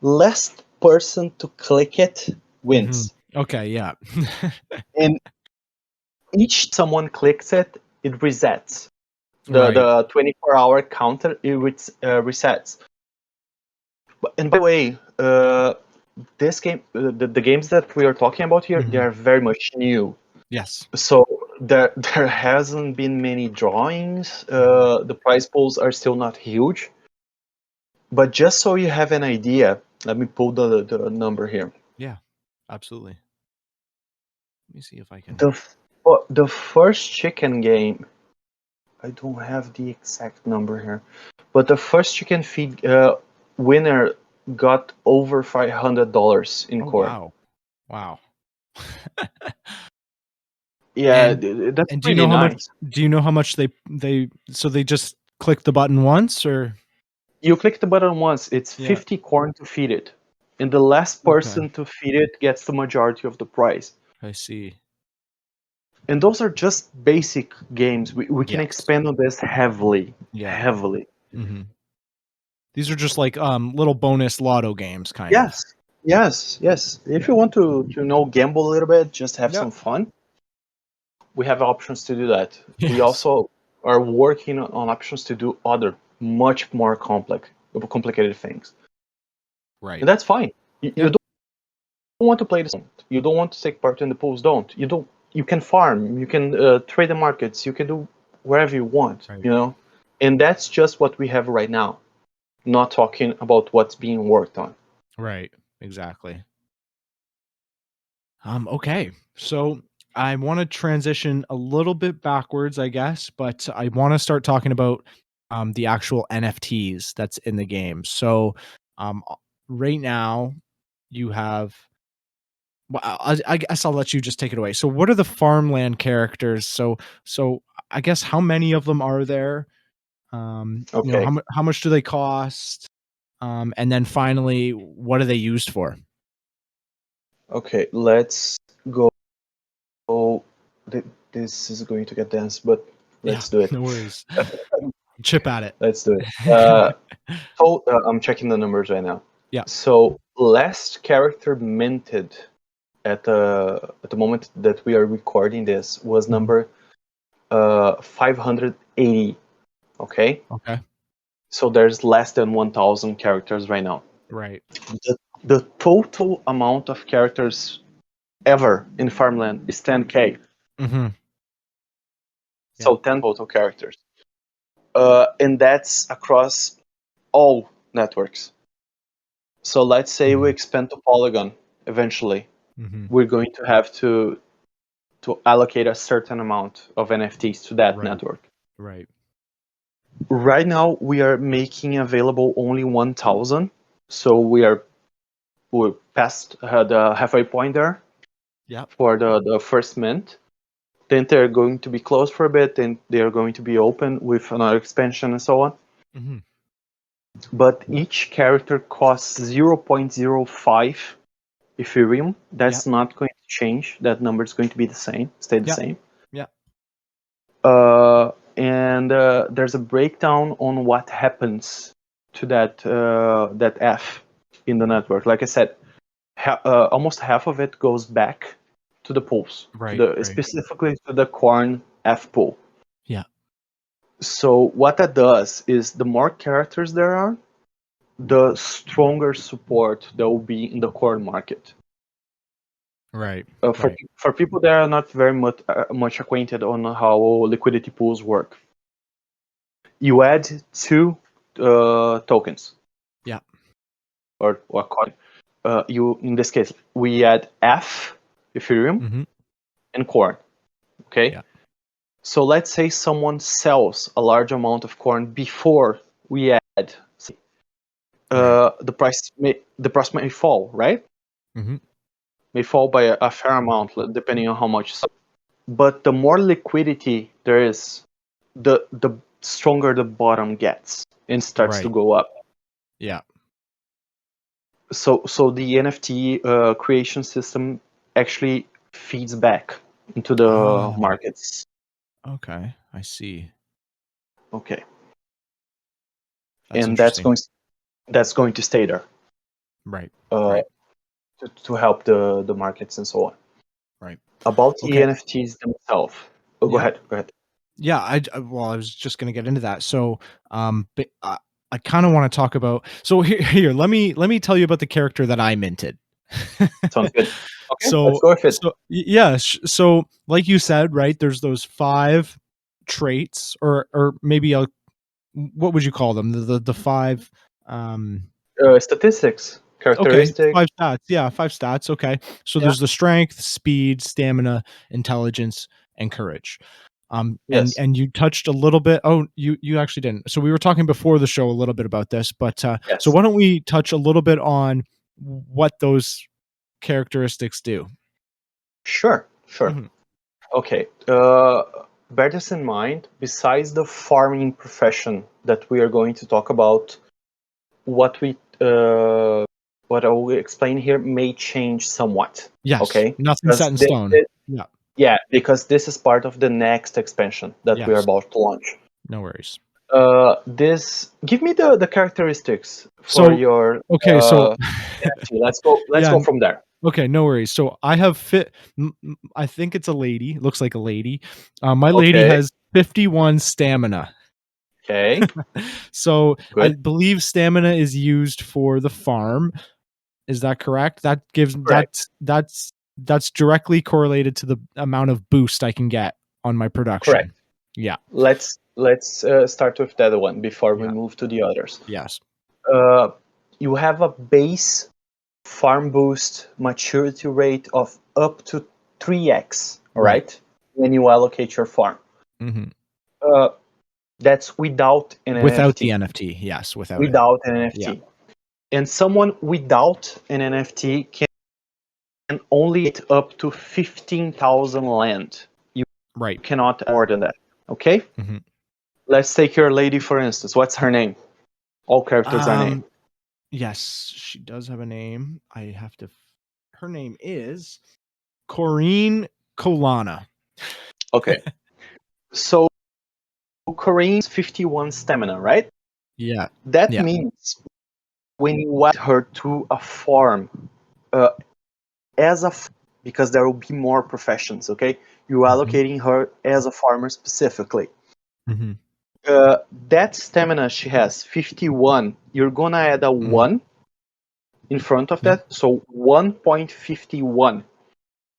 Last person to click it Hmm. wins. Okay, yeah. And each someone clicks it, it resets. Right. The 24-hour counter, resets. And by the way, this game, the games that we are talking about here, they Hmm. are very much new. Yes. So there hasn't been many drawings. Mhm. The prize pools are still not huge. But just so you have an idea, let me pull the number here. Yeah, absolutely. Let me see if I can. The first chicken game, I don't have the exact number here, but the first chicken feed winner got over $500 in Oh, core. wow. Wow. Yeah, And that's and pretty nice. do you know how much they so they just click the button once or You click the button once, it's yeah, 50 corn to feed it, and the last okay. person to feed it gets the majority of the prize. I see. And those are just basic games. We can Yes. expand on this heavily, Yeah. heavily. Mhm. These are just like little bonus lotto games kind of. Yes, yes. If you want to gamble a little bit, just have Yeah. some fun, we have options to do that. We Yes. also are working on options to do other much more complicated things, Right. and that's fine. You Yeah. don't want to play this, don't. You don't want to take part in the pools, don't. You don't. You can farm, you can trade the markets, you can do wherever you want, Right. you know. And that's just what we have right now. Not talking about what's being worked on. Right. Exactly. Okay. So I want to transition a little bit backwards, I guess, but I want to start talking about the actual NFTs that's in the game. So right now you have well, I guess I'll let you just take it away. So what are the farmland characters? So I guess how many of them are there? Okay, How much do they cost? And then finally, what are they used for? okay. Let's go. This is going to get dense, but Yeah, let's do it. no worries. Chip at it. Let's do it. I'm checking the numbers right now. Yeah. So last character minted at the moment that we are recording this was Mhm. number 580. Okay, Okay. so there's less than 1,000 characters right now. Right. The total amount of characters ever in Farmland is 10k. Mhm. Yeah. So 10 total characters, and that's across all networks. So let's say we Mhm. expand to Polygon eventually. Mhm. We're going to have to allocate a certain amount of NFTs to that Right. network. Right. Right now, we are making available only 1,000, so we're past the halfway point there Yep. for the first mint. Then they're going to be closed for a bit, and they're going to be open with another expansion and so on. Mhm. But each character costs 0.05 Ethereum. Yep. That's not going to change. That number is going to be the same, stay the Yep. same. Yep. And there's a breakdown on what happens to that F in the network. Like I said, almost half of it goes back to the pools, Right. Right. specifically to the corn F pool. Yeah. So what that does is the more characters there are, the stronger support there will be in the corn market. Right. For Right. for people that are not very much acquainted on how liquidity pools work, you add two tokens Yeah. or coin. You in this case we add F Ethereum Mhm. and corn. Okay, Yeah. so let's say someone sells a large amount of corn before we add. Right. The price may fall, right? Mhm. May fall by a fair amount depending on how much. But the more liquidity there is, the stronger the bottom gets and starts to Right. go up. Yeah. So the NFT creation system actually feeds back into the Oh, markets. okay. I see. Okay, That's and interesting. that's going to stay there Right. uh, Right. to help the markets and so on. Right. About the Okay. NFTs themselves. Oh, go Yeah. ahead. Go ahead. Yeah. Well, I was just going to get into that. So, but I kind of want to talk about. So here, let me tell you about the character that I minted. Sounds good. Okay, let's so go with it. yeah. So like you said, right? There's those 5 traits, or maybe what would you call them? The 5. Um, Statistics, Okay, characteristics. 5 stats. Yeah, 5 stats. Okay. So Yeah. there's the strength, speed, stamina, intelligence, and courage. Yes. And you touched a little bit. Oh, you actually didn't. So we were talking before the show a little bit about this, but so Yes. why don't we touch a little bit on what those characteristics do? Sure. Sure. Mhm. Okay. Bear this in mind. Besides the farming profession that we are going to talk about, what we what I will explain here may change somewhat. Yes, Okay. nothing Because set in stone. Yeah. yeah, because this is part of the next expansion that we are Yes. about to launch. No worries. This give me the characteristics for So your okay, so NFT. Let's go yeah, from there. okay, no worries. So I have I think it's a lady. It looks like a lady. My lady Okay. has 51 stamina. Okay. So I Good. believe stamina is used for the farm. Is that correct? That gives Correct. that's directly correlated to the amount of boost I can get on my Correct. production. Yeah. Let's start with that one before we Yeah. move to the others. Yes. Uh, you have a base farm boost maturity rate of up to 3x. All Right. right, when you allocate your farm. Hmm. Uh, that's without an Without the NFT. NFT. Yes, without it. Without an Yeah. NFT. And someone without an NFT can only get up to 15,000 land. You Right. cannot more than that. Okay? Hmm. Let's take your lady for instance. What's her name? All characters are named. Um yes, she does have a name. I have to her name is Corrine Colana. Okay. So Corinne's 51 stamina, right? Yeah. That Yeah. means when you add her to a farm, uh, as a because there will be more professions, okay? You're Mhm. allocating her as a farmer specifically. Mhm. That stamina she has 51, you're gonna add a Mhm. 1 in front of Yep. that, so 1.51,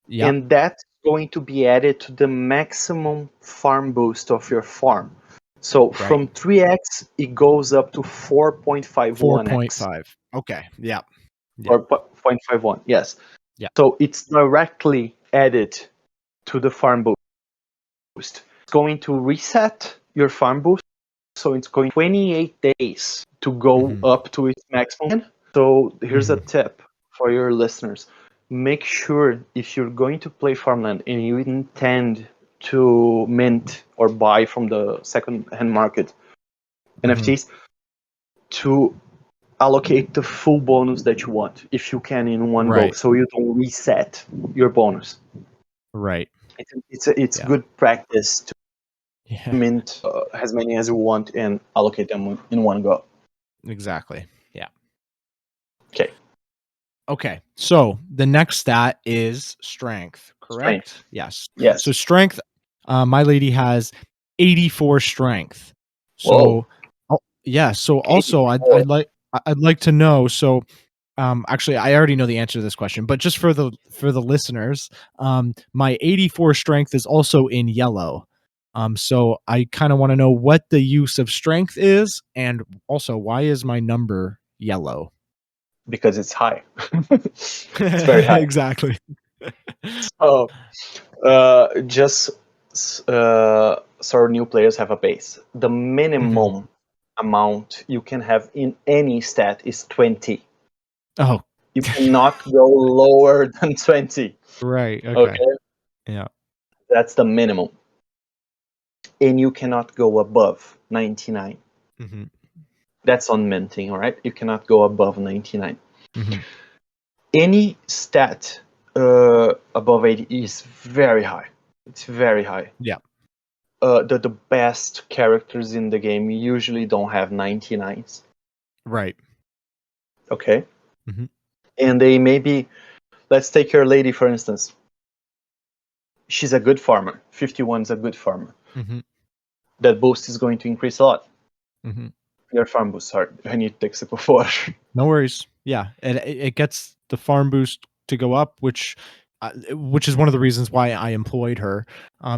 Yep. and that's going to be added to the maximum farm boost of your farm. So Right. from 3x it goes up to 4.51x 4.5. Okay. Yeah. Yeah. or 0.51, yes. Yeah. So it's directly added to the farm boost. It's going to reset your farm boost, so it's going 28 days to go Mhm. up to its maximum. So here's a Mhm. tip for your listeners. Make sure if you're going to play Farmland and you intend to mint or buy from the second-hand market Mhm. NFTs, to allocate the full bonus that you want if you can in one go, Right. so you don't reset your bonus. Right. It's Yeah. good practice to Yeah. mint as many as you want and allocate them in one go. Exactly. Yeah. Okay, Okay. So the next stat is strength, correct? strength. Yes. So Yes. strength, my lady has 84 strength. Whoa. So, yeah. So also, 84. I'd like to know. So, actually, I already know the answer to this question, but just for the listeners, my 84 strength is also in yellow. So I kind of want to know what the use of strength is, and also why is my number yellow? Because it's high. It's very high. Exactly. So, just so new players have a base. The Mhm. minimum amount you can have in any stat is 20. Oh, You cannot go lower than 20. right. Okay. Okay, Yeah. that's the minimum, and you cannot go above 99. Mhm. That's on minting, all right? You cannot go above 99. Mhm. Any stat above 80 is very high. It's very high. Yeah. The best characters in the game usually don't have 99s. Right. Okay. Mhm. And they maybe, let's take your lady for instance. She's a good farmer. 51 is a good farmer. Mhm. That boost is going to increase a lot. Mhm. Your farm boost, sorry. I need to take a sip of water. No worries. Yeah, and it gets the farm boost to go up, which is one of the reasons why I employed her,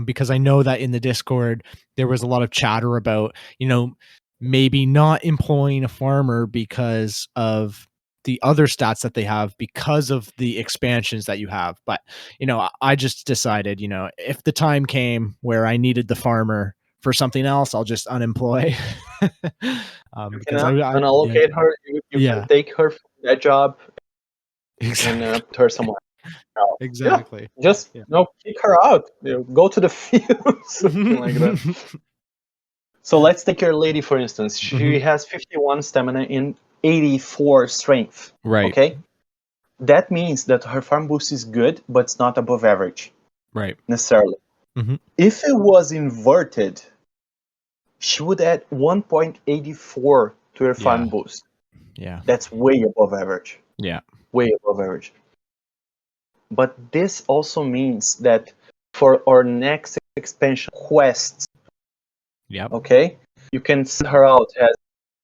because I know that in the Discord there was a lot of chatter about maybe not employing a farmer because of the other stats that they have because of the expansions that you have. But I just decided, if the time came where I needed the farmer for something else, I'll just unemploy. You can Because I yeah. unallocate her. You can Yeah, take her from that job and exactly. put her somewhere else. Yeah, Exactly. just Yeah. kick her out. Go to the field, something like that. So let's take your lady for instance. She Mhm. has 51 stamina and 84 strength. Right, Okay, that means that her farm boost is good, but it's not above average right. necessarily. Mhm. If it was inverted, she would add 1.84 to her farm Yeah, boost. yeah, That's way above average. yeah. Way above average. But this also means that for our next expansion quests, Yep. okay, you can send her out as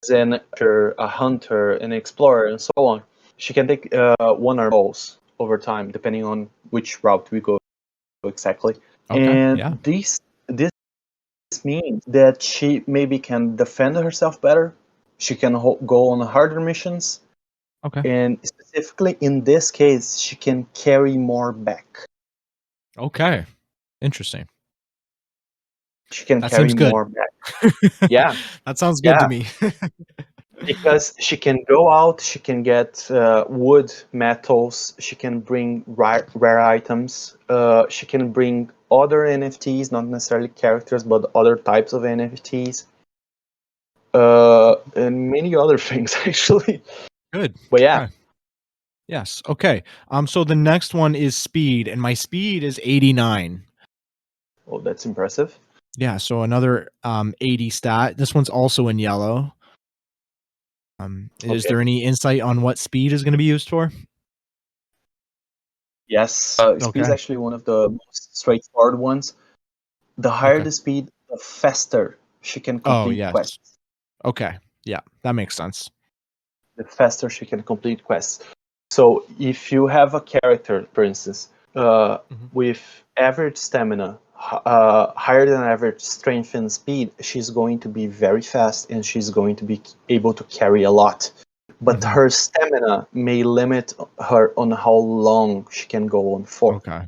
a hunter, an explorer, and so on. She can take one or roles over time, depending on which route we go exactly. Okay, And yeah. this means that she maybe can defend herself better. She can go on harder missions, Okay, and specifically in this case, she can carry more back. okay. Interesting. She can That carry seems good. more back. Yeah, That sounds good to yeah, me. because she can go out, she can get wood, metals, she can bring rare items, she can bring other NFTs, not necessarily characters, but other types of NFTs, and many other things actually. Good. But yeah, Okay. Yes, okay. So the next one is speed, and my speed is 89. oh, that's impressive. Yeah, so another, 80 stat. This one's also in yellow. Is Okay. there any insight on what speed is gonna be used for? Yes, speed is Okay, actually one of the most straightforward ones. The higher okay. the speed, the faster she can Oh, complete yes. quests. Okay. Yeah, that makes sense. The faster she can complete quests. So if you have a character, for instance, Mhm. with average stamina, higher than average strength and speed, she's going to be very fast and she's going to be able to carry a lot. But Mhm. her stamina may limit her on how long she can go on for. Okay. I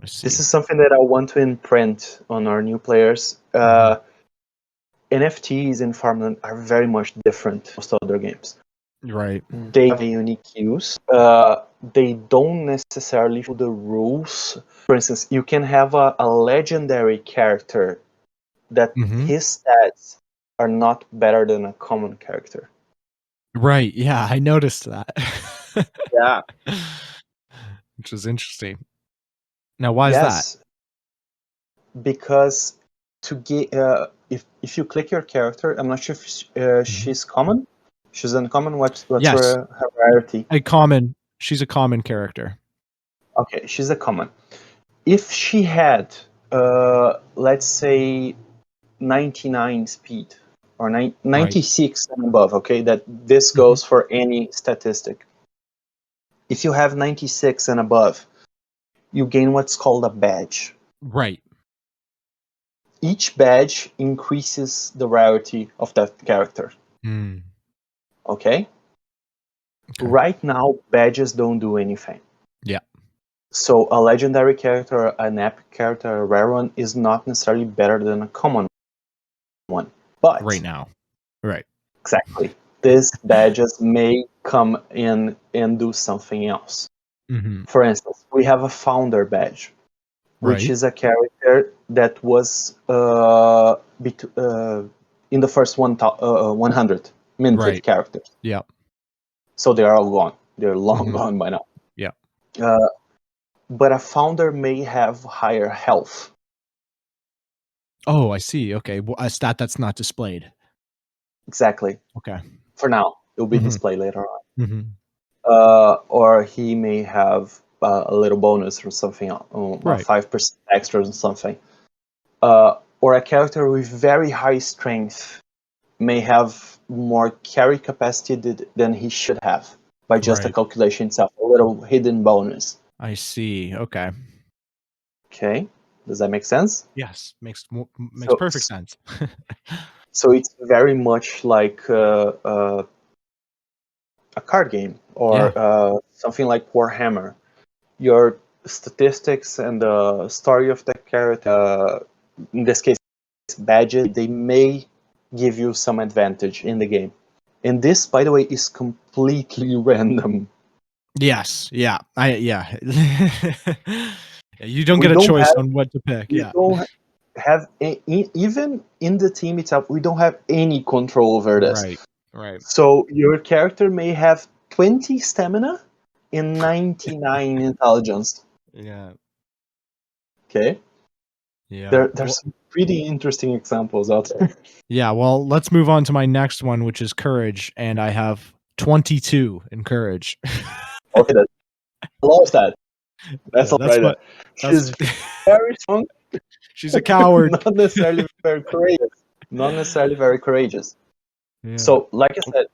This see. is something that I want to imprint on our new players. Mhm. NFTs in Farmland are very much different from most other games. Right. They have a unique use. They don't necessarily follow the rules. For instance, you can have a legendary character that Mhm. his stats are not better than a common character. Right, yeah, I noticed that. Yeah. Which is interesting. Now why is that? Yes, because to get if you click your character, I'm not sure if Mhm. she's common. She's uncommon. What's Yes, her rarity? she's a common character. Okay, she's a common. If she had, let's say, 99 speed or Right. 96 and above, okay, that this Mhm. goes for any statistic. If you have 96 and above, you gain what's called a badge. Right. Each badge increases the rarity of that character, Mm, okay? okay. Right now, badges don't do anything. Yeah, So a legendary character, an epic character, a rare one is not necessarily better than a common one. right But now. Right. exactly. These badges may come in and do something else. Mhm. For instance, we have a founder badge, which Right. is a character that was in the first 100 minted Right. characters. Yep. so they are all gone. They're long Mhm. gone by now. Yeah. But a founder may have higher health. Oh, I see. Okay. Well, a stat that's not displayed. Exactly. Okay. For now, it will be Mhm. displayed later on. Mhm. Or he may have a little bonus or something, Right. 5% extra or something. Or a character with very high strength may have more carry capacity than he should have by just a Right. calculation itself, a little hidden bonus. I see. Okay. Okay, does that make sense? Yes. Makes So, perfect sense. so it's very much like a card game Yeah. or something like Warhammer. Your statistics and the story of the character, in this case, badges, they may give you some advantage in the game. And this, by the way, is completely random. Yes. Yeah. Yeah. Yeah, you don't We get a don't choice have, on what to pick. we Yeah. don't have even in the team itself, we don't have any control over this. Right. Right. So your character may have 20 stamina and 99 intelligence. Yeah. Okay, Yeah. there's some pretty interesting examples out there. Yeah, well, let's move on to my next one, which is courage, and I have 22 in courage. Okay, I love that. That's Yeah, all that's right there. what that's She's very strong, she's a coward. not necessarily very courageous. Not necessarily very courageous. Yeah, So, like I said,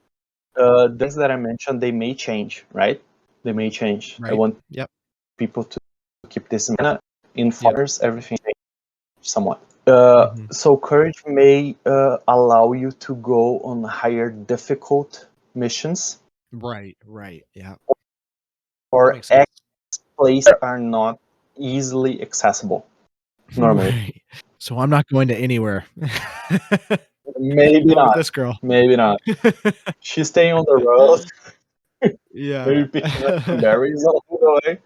the things that I mentioned, they may change, right? They may change. I right. want Yep. people to keep this in mind. In Yep. fathers, everything changes somewhat. Mhm. So, courage may allow you to go on higher difficult missions Right, right. Yeah. That or makes sense. places that are not easily accessible normally. Right. So I'm not going to anywhere. Maybe Not with not. this girl. Maybe not. She's staying on the road, Yeah. maybe picking up some berries along the way.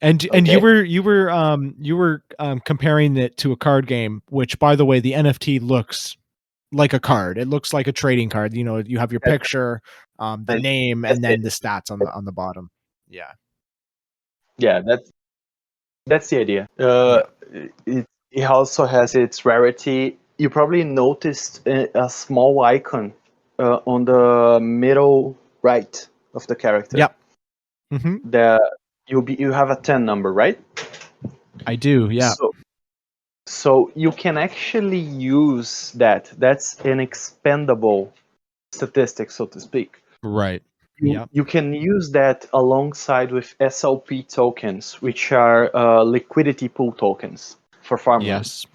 And Okay. you were comparing it to a card game, which by the way, the NFT looks like a card. It looks like a trading card. You know, you have your That's, picture, the that's name, that's and it. then the stats on the bottom. Yeah. Yeah, that's the idea. Yeah. It also has its rarity. You probably noticed a small icon on the middle right of the character. Yep. Hmm. The you have a 10 number, right? I do. Yeah. So so you can actually use that. That's an expendable statistic, so to speak. Right. You, Yep. you can use that alongside with SLP tokens, which are liquidity pool tokens for farmland. Yes.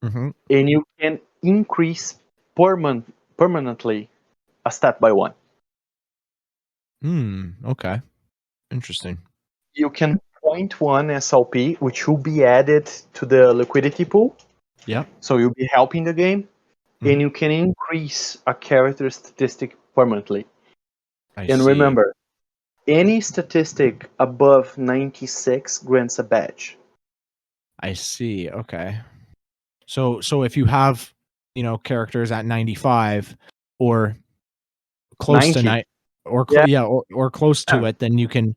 Hmm. And you can increase permanently a stat by one. Hmm. Okay. Interesting. You can point one SLP, which will be added to the liquidity pool, Yep. so you'll be helping the game, and Hmm. you can increase a character statistic permanently. I And see. remember, any statistic above 96 grants a badge. I see. Okay. So if you have, characters at 95 or close to 90. night or Yeah, yeah, or close to it, then you can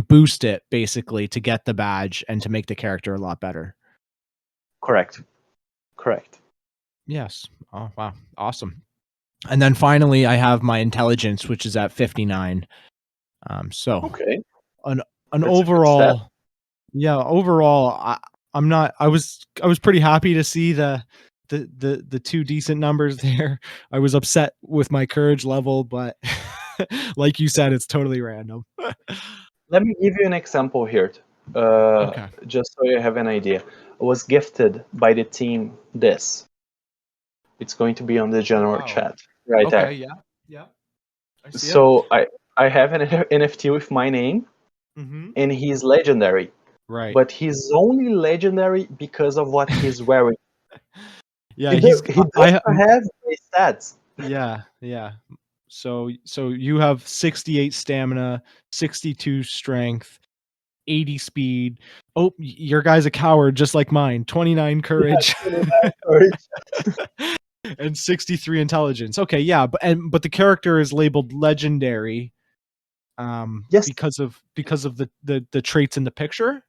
boost it basically to get the badge and to make the character a lot better. correct. Correct. Yes. Oh, wow. Awesome. And then finally I have my intelligence, which is at 59. So Okay, an an that's a good step. overall, yeah, overall I was pretty happy to see the two decent numbers there. I was upset with my courage level, but like you said, it's totally random. Let me give you an example here, Okay. just so you have an idea. I was gifted by the team this. It's going to be on the general Wow. chat right Okay. there. Yeah. Yeah. I see it. So I have an NFT with my name, Mm-hmm. and he's legendary. Right. But he's only legendary because of what he's wearing. Yeah. He doesn't have any stats. yeah. Yeah. So you have 68 stamina, 62 strength, 80 speed. Oh, your guy's a coward just like mine. 29 Yeah, courage. 29 courage. and 63 intelligence. Okay, yeah, but the character is labeled legendary Yes, because of the traits in the picture.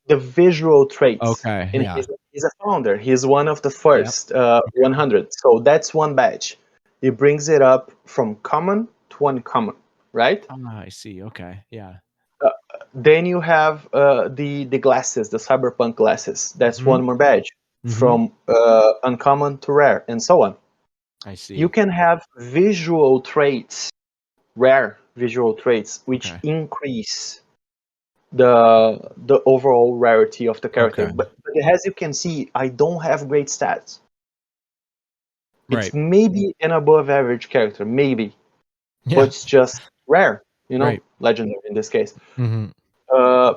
the visual traits, Okay, and yeah. he's a founder. He's one of the Yep. first Okay. 100. So that's one badge. It brings it up from common to uncommon, right? Ah, I see. Okay. Yeah. Uh, then you have the glasses, the cyberpunk glasses. That's Mhm. one more badge Mhm. from uncommon to rare, and so on. I You see. can have visual traits, rare visual traits, which Okay. increase the overall rarity of the character. Okay. But as you can see, I don't have great stats. It's Right. maybe an above average character, maybe, but Yeah. it's just rare, Right. legendary in this case. Mhm. Uh,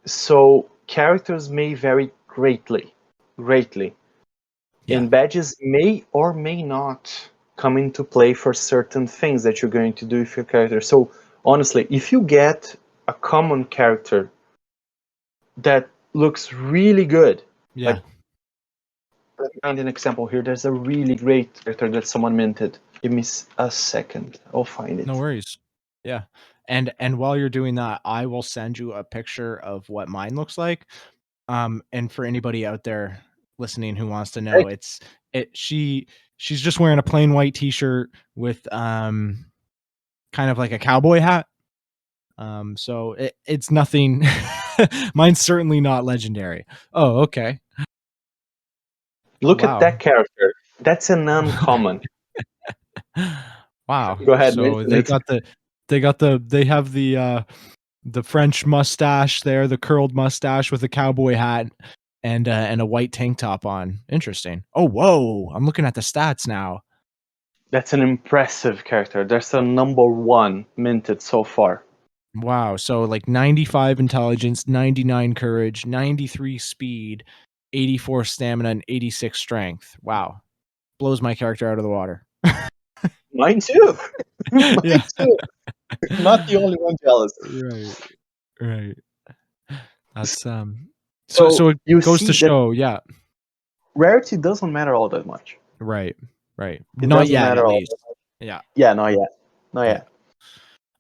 so characters may vary greatly, Yeah. and badges may or may not come into play for certain things that you're going to do with your character. So honestly, if you get a common character that looks really good, Yeah. like let me find an example here. There's a really great character that someone minted. Give me a second. I'll find No it. worries. Yeah. And while you're doing that, I will send you a picture of what mine looks like. And for anybody out there listening who wants to know, Right. she's just wearing a plain white t-shirt with kind of like a cowboy hat. So it's nothing. Mine's certainly not legendary. Oh, okay. Oh, Look at wow. that character. That's an uncommon. Wow. Go ahead, So mention it. they have the French mustache there, the curled mustache with a cowboy hat and a white tank top on. Interesting. Oh, whoa. I'm looking at the stats now. That's an impressive character. That's a number one minted so far. Wow. So like 95 intelligence, 99 courage, 93 speed, 84 stamina, and 86 strength. Wow. Blows my character out of the water. Mine too. Mine Yeah. too. Not the only one jealous. Right. Right. That's so So so it you goes to see that show, yeah. rarity doesn't matter all that much. Right. Right. It Not doesn't yet, matter at all that least. much. Yeah. Yeah, not yet. Not Yeah. yet.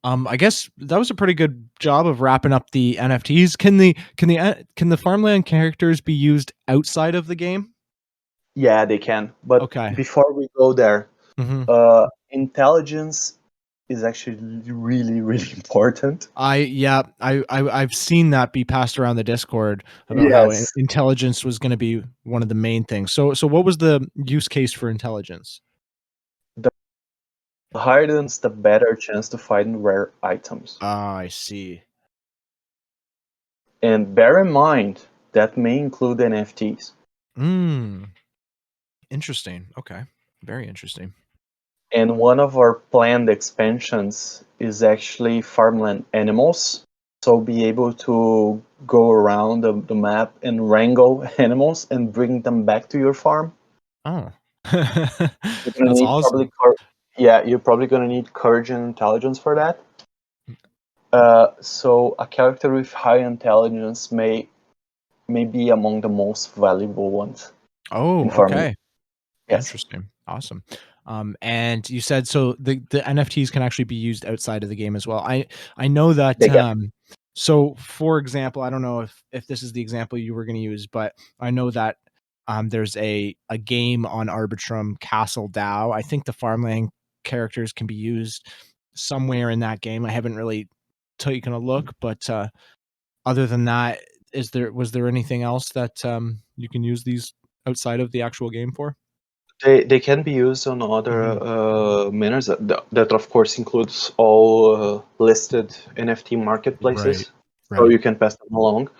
I guess that was a pretty good job of wrapping up the NFTs. Can the farmland characters be used outside of the game? Yeah, they can. But Okay. before we go there, Mhm. intelligence is actually really, really important. I've seen that be passed around the Discord about how Yes. intelligence was going to be one of the main things. So what was the use case for intelligence? The higher the better chance to find rare items. Ah, I see. And bear in mind that may include NFTs. Mm, interesting. Okay. Very interesting. And one of our planned expansions is actually farmland animals. So be able to go around the map and wrangle animals and bring them back to your farm. Oh. You're gonna That's need awesome. yeah, you're probably gonna need courage and intelligence for that. So a character with high intelligence may be among the most valuable ones in Oh, farming. okay. Yes, Interesting. Awesome. And you said so the NFTs can actually be used outside of the game as well. I know that they can. so for example, I don't know if this is the example you were going to use, but I know that there's a game on Arbitrum, Castle DAO. I think the farmland characters can be used somewhere in that game. I haven't really taken a look, but other than that, was there anything else that you can use these outside of the actual game for? They can be used on other Mhm. manners that of course includes all listed NFT Right. marketplaces, so Right. you can pass them along.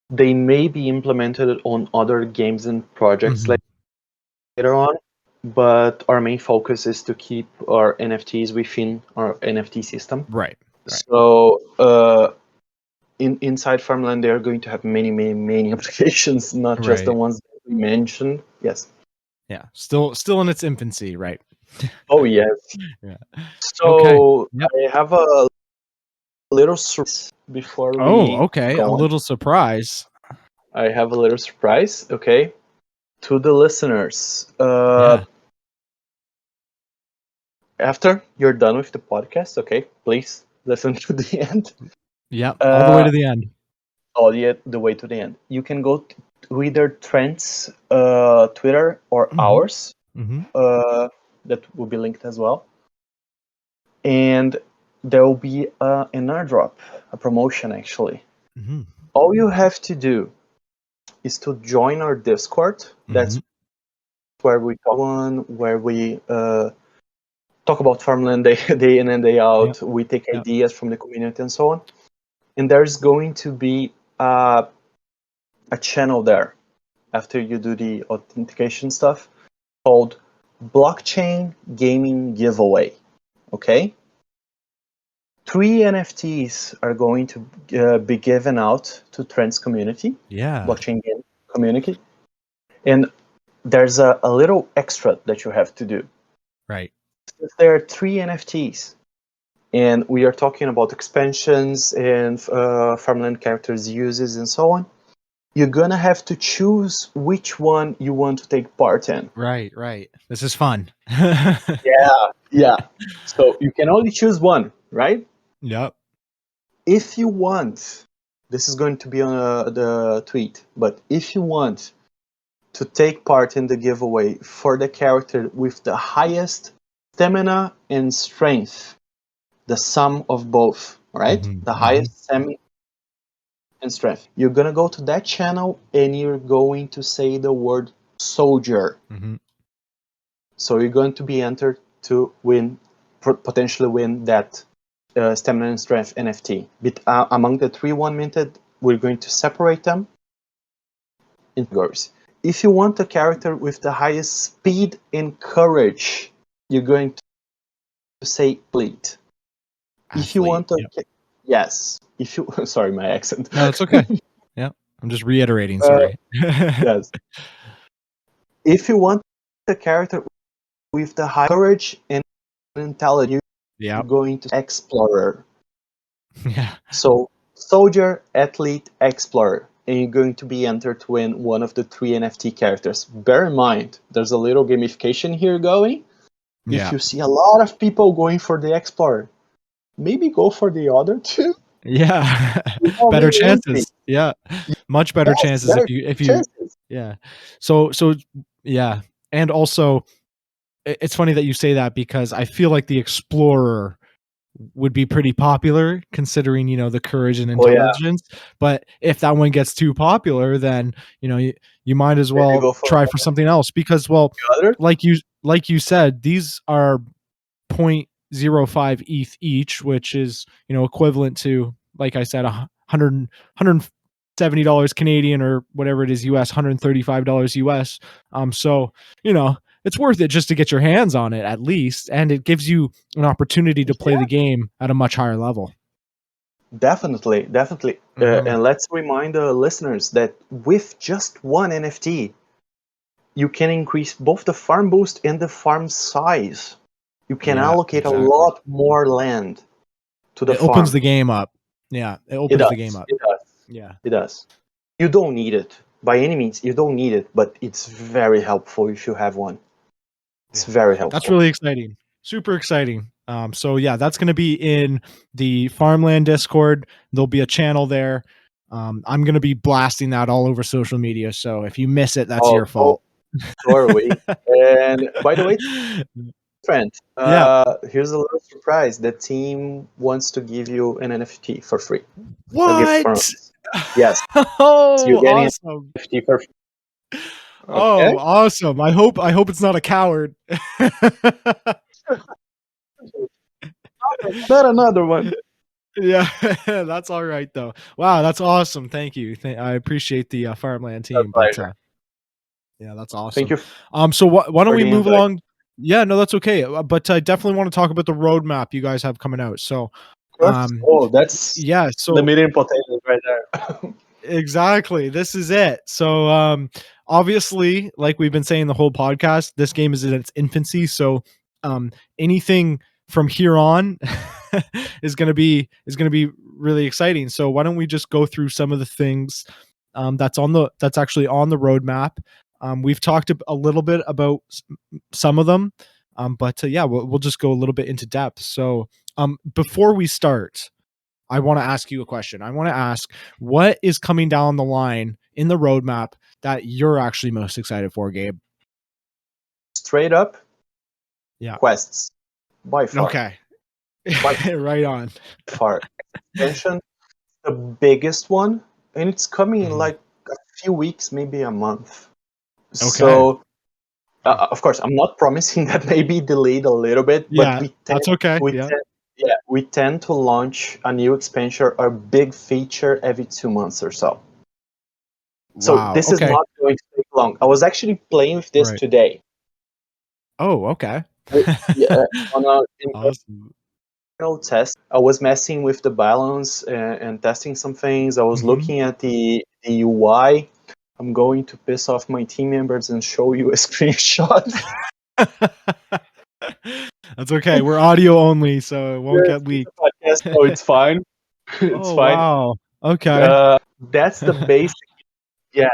They may be implemented on other games and projects Mhm. later on, but our main focus is to keep our NFTs within our NFT system. Right. Right. So inside Farmland, they are going to have many applications, not just the Right. ones that we mentioned. Yes. Yeah. Still in its infancy, right? Oh yes. Yeah. Okay. So Yep. I have a little surprise before Oh, we okay. A go on. little surprise. I have a little surprise. Okay. to the listeners, Yeah. after you're done with the podcast, okay, please listen to the end. Yep. All the way Uh, to the end. all the way to the end. You can go to either Trent's Twitter or Hmm. ours. Hmm. That will be linked as well. And there will be an airdrop, a promotion actually. Hmm. All you have to do is to join our Discord. Hmm. That's where we talk about farmland day in and day Yep. out. We take Yep. ideas from the community and so on. And there's going to be a channel there after you do the authentication stuff called Blockchain Gaming Giveaway. Okay? 3 NFTs are going to be given out to Trends community, Yeah. blockchain game community. And there's a little extra that you have to do. Right. If there are 3 NFTs, and we are talking about expansions and farmland characters uses and so on, you're gonna have to choose which one you want to take part in. Right. Right. This is fun. Yeah. So you can only choose one, right? Yep. If you want, this is going to be on the tweet, but if you want to take part in the giveaway for the character with the highest stamina and strength, the sum of both, right? Hmm. The Hmm. highest stamina and strength. You're gonna go to that channel and you're going to say the word soldier. Hmm. So you're going to be entered to win, potentially win that stamina and strength NFT. Among the 3 minted, we're going to separate them in categories. If you want a character with the highest speed and courage, you're going to say athlete. If you Athlete. want a Yep. yes, if you sorry my accent. No, it's okay. Yeah. I'm just reiterating. uh, Sorry. yes. If you want a character with the high courage and intelligence, you're Yep. going to explorer. Yeah. So soldier, athlete, explorer, and you're going to be entered to win one of the 3 NFT characters. Bear in mind, there's a little gamification here going. If Yeah. you see a lot of people going for the explorer, maybe go for the other two. Yeah. You know, Better maybe won't be. chances. Yeah. Much better Yes, chances better if you chances. yeah. So yeah. And also it's funny that you say that because I feel like the explorer would be pretty popular considering, the courage and Oh yeah, intelligence. But if that one gets too popular, then, you might as maybe well go for try for something else because, well, the other. like you said, these are 0.05 ETH each, which is, equivalent to, like I said, 170 Canadian or whatever it is US, $135 US. So, it's worth it just to get your hands on it at least. And it gives you an opportunity to play Yeah, the game at a much higher level. definitely, definitely. Hmm. And let's remind the listeners that with just one NFT, you can increase both the farm boost and the farm size. You can Yeah, allocate a exactly. lot more land to the It opens farm. the game up. Yeah, it It opens the game does. up. It does. Yeah. It does. You don't need it. By any means, you don't need it, but it's very helpful if you have one. It's Yeah. very That's helpful. really exciting. Super exciting. So yeah, that's going to be in the Farmland Discord. There'll be a channel there. I'm going to be blasting that all over social media. So if you miss it, that's Oh, your fault. totally. And by the way, friend, Yeah. here's a little surprise. The team wants to give you an NFT for free. A gift from What? us. Yes. So you're Oh, getting an awesome. NFT for free. Okay. Oh, awesome. I hope it's not a coward. Not another one. Yeah, that's all right though. Wow, that's awesome. Thank you. I appreciate the Farmland A team, but pleasure. yeah, that's Thank awesome. you So why don't for we the move invite. along? Yeah, no, that's okay. But I definitely want to talk about the roadmap you guys have coming out. So, Of course. Oh, that's yeah, the so meat and potatoes right there. exactly, this is it. So, obviously, like we've been saying the whole podcast, this game is in its infancy. So, anything from here on is gonna be really exciting. So, why don't we just go through some of the things that's actually on the roadmap. We've talked a little bit about some of them, but yeah, we'll just go a little bit into depth. So before we start, I want to ask you a question. I want to ask, what is coming down the line in the roadmap that you're actually most excited for, Gabe? Straight up, Yeah. quests by far. Okay. By Right on. far. Expansion, the biggest one, and it's coming in Mhm. like a few weeks, maybe a month. Okay. So, of course, I'm not promising that may be delayed a little bit, but Yeah, that's okay. Yeah. yeah, we tend to launch a new expansion or big feature every 2 months or so. So Wow. this is Okay. not going to take long. I was actually playing with this Right. today. Oh, okay. Yeah, on a Awesome. test. I was messing with the balance and testing some things. I was Mhm. looking at the UI. I'm going to piss off my team members and show you a screenshot. That's okay. We're audio only, so it won't Yes, get it's leaked. a podcast, so it's fine. It's Oh, fine. wow. Okay. That's the basic. Yeah,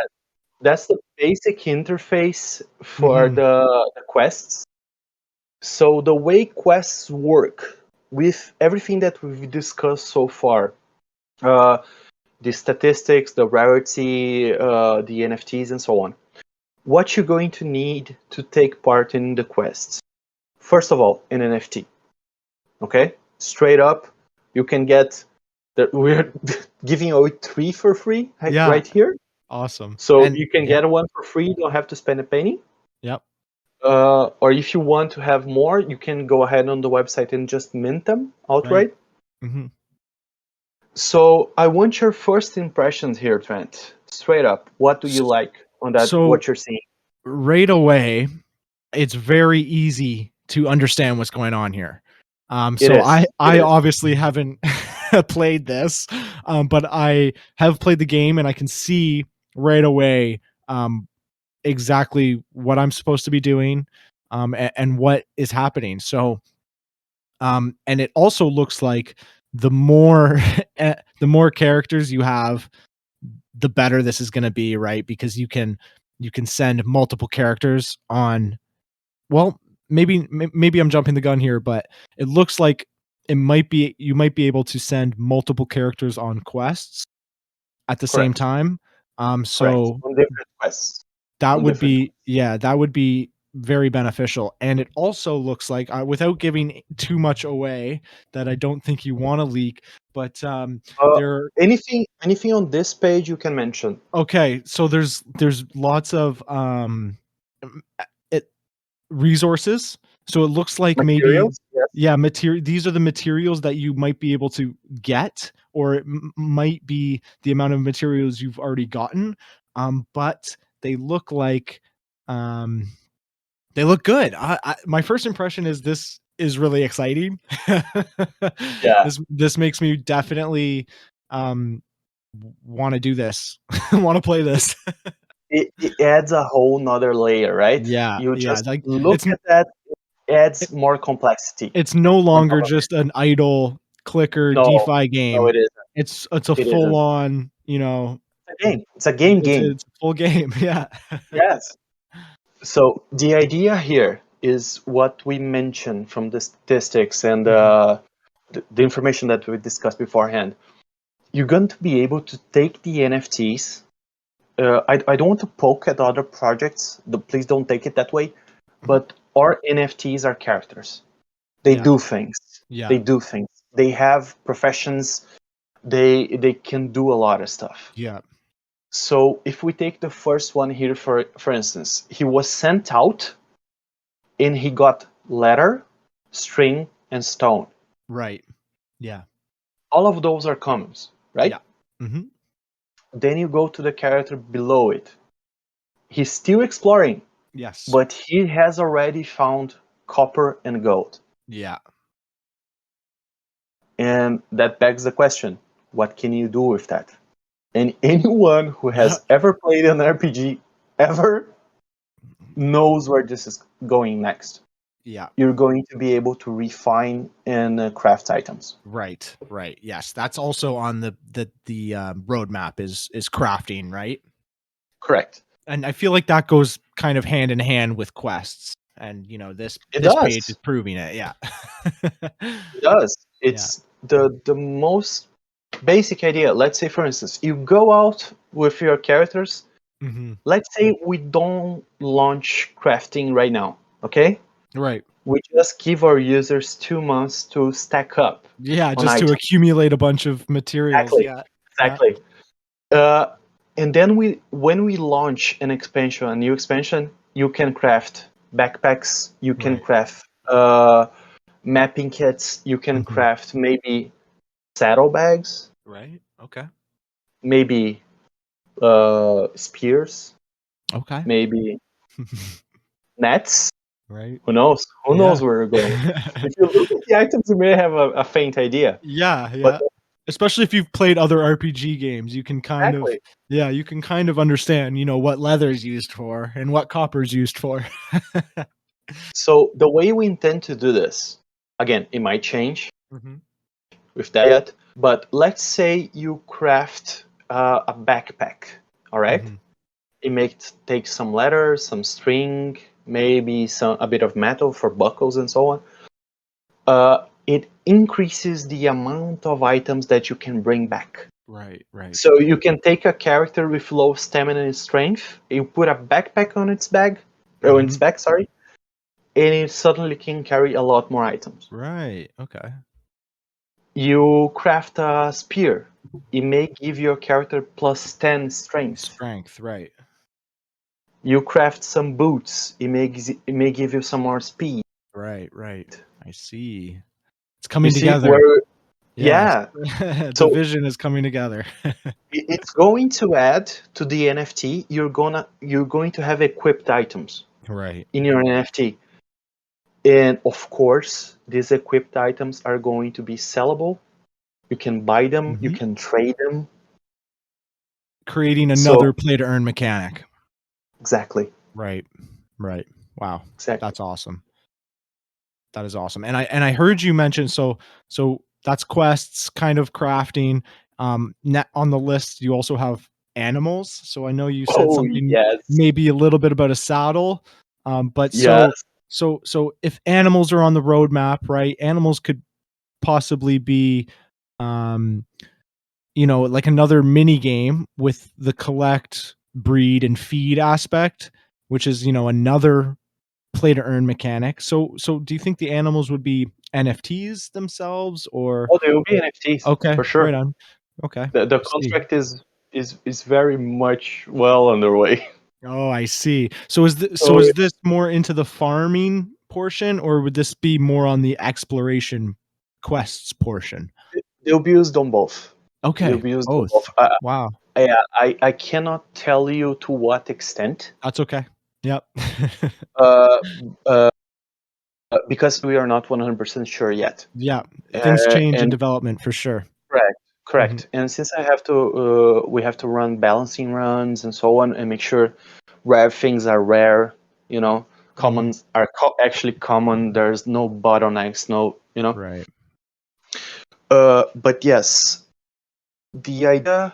that's the basic interface for Mhm. the quests. So the way quests work with everything that we've discussed so far, uh, the statistics, the rarity, the NFTs, and so on. What you're going to need to take part in the quests. First of all, an NFT. Okay, straight up, you can get the we're giving away 3 for free Yeah. right here. Awesome. So And you can yep. get one for free. You don't have to spend a penny. Yep. Or if you want to have more, you can go ahead on the website and just mint them Right. outright. Mhm. So I want your first impressions here, Trent. Straight up, what do you S like on that? so What you're seeing? right away, it's very easy to understand what's going on here. It So is. It I is. obviously haven't played this, but I have played the game and I can see right away um, exactly what I'm supposed to be doing and what is happening. So and it also looks like the more the more characters you have, the better this is going to be, right? Because you can send multiple characters on. Well, maybe I'm jumping the gun here, but it looks like it might be you might be able to send multiple characters on quests at the same Correct. time. Correct. So On different quests. that On would different. be yeah, that would be very beneficial. And it also looks like, without giving too much away that I don't think you want to leak, but Uh, there. anything on this page you can mention. Okay, so there's lots of it resources. So it looks like maybe Materials. Yes. yeah, material. These are the materials that you might be able to get, or it might be the amount of materials you've already gotten. But they look like um, they look good. My first impression is this is really exciting. Yeah. This makes me definitely um, want to do this, want to play this. It adds a whole nother layer, right? Yeah, You yeah. just Like look at that, it it, adds more complexity it's no on top longer of it. just an idle clicker No, DeFi no, game. it isn't. It's a It full isn't. on, It's a game. It's a game. it's a full game. Yeah. Yes. So the idea here is what we mentioned from the statistics and Mhm. the information that we discussed beforehand. You're going to be able to take the NFTs. I don't want to poke at other projects. Please don't take it that way. Mhm. But our NFTs are characters. They Yeah. do things. Yeah. They do things. They have professions. They can do a lot of stuff. Yeah. So if we take the first one here, for instance, he was sent out and he got letter, string, and stone. Right. Yeah. All of those are commons, right? Yeah. Mhm. Then you go to the character below it. He's still exploring, Yes. but he has already found copper and gold. Yeah. And that begs the question, what can you do with that? And anyone who Yeah. has ever played an RPG ever knows where this is going next. Yeah. You're going to be able to refine and craft items. Right. Right. Yes. That's also on the roadmap is crafting, right? Correct. And I feel like that goes kind of hand in hand with quests. And this It this page is does. proving it. Yeah. It does. Yeah. It's the most basic idea. Let's say, for instance, you go out with your characters. Hmm. Let's say we don't launch crafting right now, okay? Right. We just give our users 2 months to stack up Yeah, on just to items. accumulate a bunch of materials. Exactly. Yeah. Yeah. Exactly. And then when we launch an expansion, a new expansion, you can craft backpacks, you can Right. craft mapping kits, you can Hmm. craft maybe saddlebags, Right. Okay. maybe spears, Okay. maybe nets. Right. Who knows? Who Yeah. knows where you're going? If you look at the items, you may have a faint idea. Yeah, But yeah. Especially if you've played other RPG games, exactly. you can kind of understand, what leather's used for and what copper's used for. So the way we intend to do this, again, it might change Mhm. with that yet, but let's say you craft a backpack, all right? Mhm. It may take some leather, some string, maybe a bit of metal for buckles and so on. It increases the amount of items that you can bring back. Right, right. So you can take a character with low stamina and strength, you put a backpack on its back, on its Mhm. back, sorry, and it suddenly can carry a lot more items. Right, okay. You craft a spear, it may give your character plus 10 strength. Strength, right. You craft some boots, it may give you some more speed. Right, right. I see. It's You coming see together. where, Yes. yeah. The So vision is coming together. it's going to add to the NFT. You're going to have equipped items Right. in your NFT. And of course, these equipped items are going to be sellable. You can buy them, you Mhm. can trade them. Creating So another play to earn mechanic. exactly, Right. Right. Wow. exactly. That's awesome. That is awesome. And I heard you mention so that's quests, kind of crafting. On the list, you also have animals. So I know you said Oh something yes, maybe a little bit about a saddle. But yes. so if animals are on the roadmap, right? Animals could possibly be um, like another mini game with the collect, breed, and feed aspect, which is, another play to earn mechanic. So do you think the animals would be NFTs themselves or Oh, they will be NFTs okay, for sure. right on. Okay. The I see. contract is very much well underway. Oh, I see. So So is this more into the farming portion or would this be more on the exploration quests portion? they'll be used on both. They'll Okay, be used on both. both. Wow. I cannot tell you to what extent, That's okay. Yep. uh, uh, because we are not 100% sure yet. Yeah, things change in And development for sure. correct, Mhm. correct. And since we have to run balancing runs and so on, and make sure rare things are rare, Mhm. commons are actually common. There's no bottlenecks, no. Right. But yes, the idea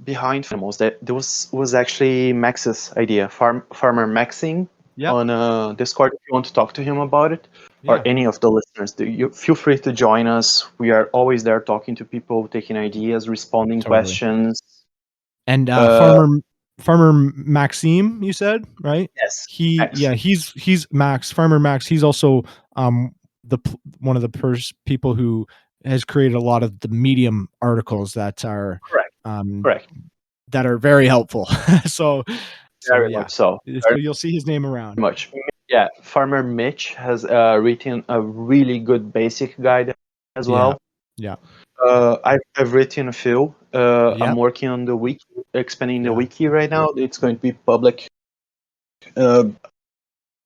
behind animals that there was actually Max's idea, farmer Maxing Yep. on Discord. If you want to talk to him about it, or Yeah, any of the listeners, you feel free to join us. We are always there talking to people, taking ideas, responding totally. questions. And Uh, Farmer Maxime, you said, right? yes, He Max. yeah, he's Max, Farmer Max. He's also one of the people who has created a lot of the Medium articles Correct, um correct. that are very helpful. so so Very yeah. much so. So Very you'll see his name around. much. Yeah, Farmer Mitch has written a really good basic guide as Yeah. well. Yeah. I've written a few. I'm Yep. working on the wiki, expanding the Yeah. wiki right now. It's going to be public. Uh,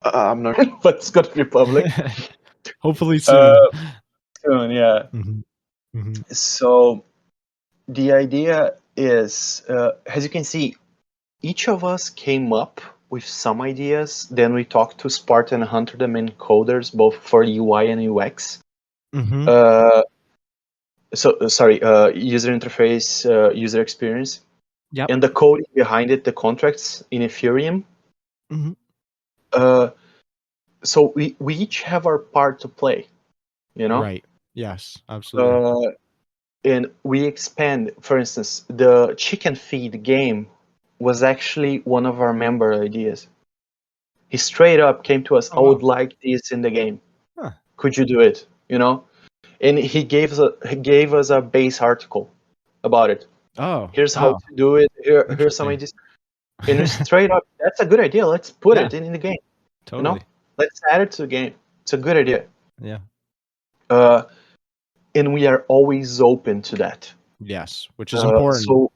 I'm not, but it's going to be public Hopefully uh, soon. soon. Yeah. Mhm. Mhm. So the idea is, as you can see, each of us came up with some ideas. Then we talked to Spartan and Hunter, the main coders, both for UI and UX. Mhm. Uh, sorry, user interface, user experience. Yep. and the coding behind it, the contracts in Ethereum. Mhm. So we each have our part to play, you know. Right. Yes, absolutely. And we expand. For instance, the chicken feed game was actually one of our member ideas. He straight up came to us, Oh, I would wow. like this in the game. Huh. Could you do it? You know? And he gave us a base article about it. Oh, Here's how wow. to do it. Here's some Interesting. ideas. And we straight up, that's a good idea. Let's put Yeah, it in the game. You know? totally. Let's add it to the game. It's a good idea. Yeah. Uh, and we are always open to that. Yes, which is important. So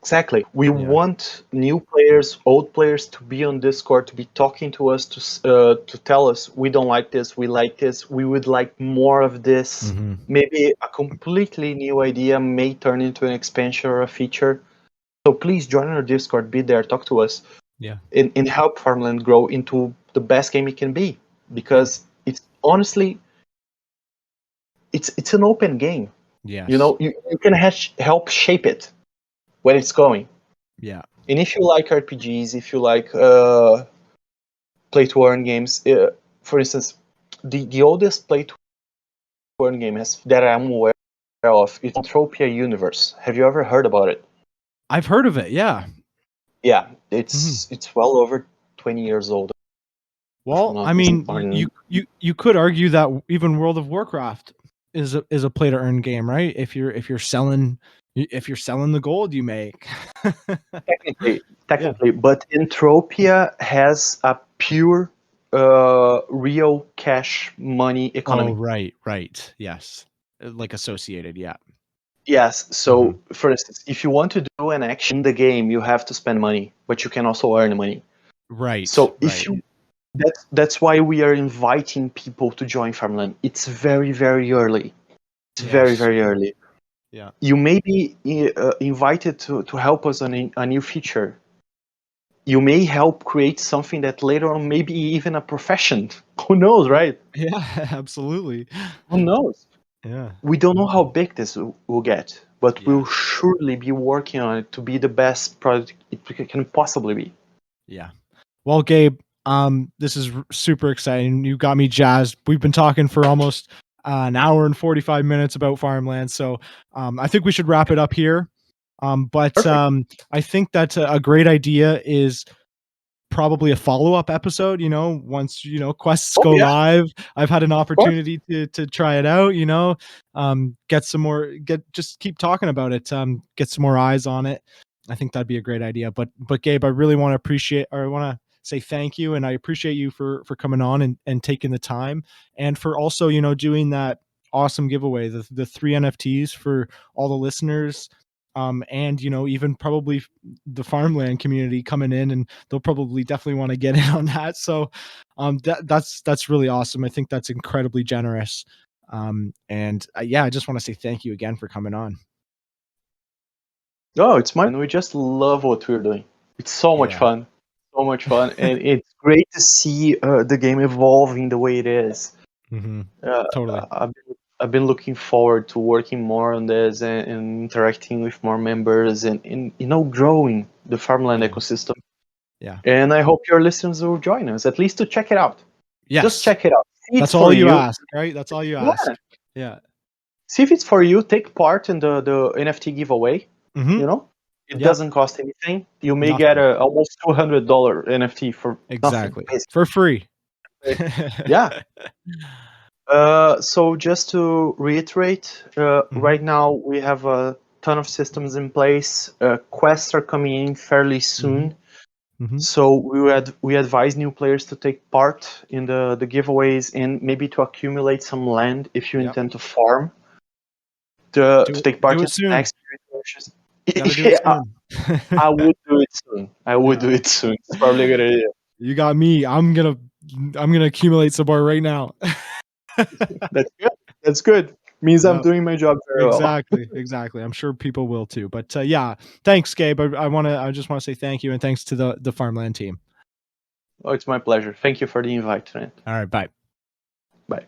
exactly, we Yeah. want new players, old players to be on Discord, to be talking to us, to tell us we don't like this, we like this, we would like more of this. Mhm. Maybe a completely new idea may turn into an expansion or a feature. So please join our Discord, be there, talk to us, Yeah. and help Farmland grow into the best game it can be. Yeah. Because it's honestly, it's an open game. You Yes. know, you can help shape it when it's going. Yeah. And if you like RPGs, if you like play to earn games, for instance, the oldest play to earn game that I'm aware of is Entropia Universe. Have you ever heard about it? I've heard of it, yeah. Yeah, Mhm. it's well over 20 years old, if I'm Well, I not mean, mistaken. you could argue that even World of Warcraft is a play to earn game, right? If you're selling the gold you make. Technically, Yeah. technically, but Entropia has a pure, real cash money Oh, economy. right, right. Yes. Like associated, yeah. Yes. Mhm. So, for instance, if you want to do an action in the game, you have to spend money, but you can also earn money. Right, So, if right. you that's why we are inviting people to join Farmland. It's very, very early. It's very, Yes. very early. Yeah. You may be invited to help us on a new feature. You may help create something that later on maybe even a profession. Who knows, Yeah. right? Yeah, absolutely. Who knows? Yeah. We don't know how big this will get, but Yeah. we'll surely be working on it to be the best product it can possibly be. Yeah. Well, Gabe, this is super exciting. You got me jazzed. We've been talking for almost an hour and 45 minutes about farmland. So I think we should wrap it up here. But Perfect. I think that a great idea is probably a follow-up episode, once, quests Oh go yeah, live. I've had an of course. opportunity to try it out, get some more, just keep talking about it, get some more eyes on it. I think that'd be a great idea. But Gabe, I really want to appreciate, or I want to say thank you, and I appreciate you for coming on and taking the time, and for also, doing that awesome giveaway, the 3 NFTs for all the listeners, and even probably the farmland community coming in, and they'll probably definitely want to get in on that. So that's really awesome. I think that's incredibly generous. And yeah, I just want to say thank you again for coming on. Oh, it's mine. We just love what we're doing. It's Yeah. so much fun, and it's great to see the game evolving the way it is. Hmm. Uh, Totally. I've been looking forward to working more on this and interacting with more members and growing the farmland Yeah. ecosystem. Yeah. And I hope your listeners will join us at least to check it out. Just Yes. check it out. See it's That's all for you you. ask, right? That's all you Yeah. ask. Yeah. See if it's for you. Take part in the NFT giveaway. Hmm. You know, it Yep. doesn't cost anything. You may get Nothing. a almost $200 NFT for nothing, Exactly. basically. For free. Yeah. So just to reiterate, Hmm. right now we have a ton of systems in place. Quests are coming in fairly Hmm. soon. Hmm. So we advise new players to take part in the giveaways and maybe to accumulate some land if you Yep. intend to farm. To take Do part it in the soon. next researches. Got to do it Yeah, soon. I would do it soon. I would Yeah. do it soon. It's probably a good idea. You got me. I'm gonna accumulate some more right now. That's good. That's good. Means I'm Yeah, doing my job very well. exactly, exactly. I'm sure people will too. But yeah, thanks, Gabe. I just want to say thank you, and thanks to the farmland team. Oh, it's my pleasure. Thank you for the invite, Trent. All right, bye. Bye.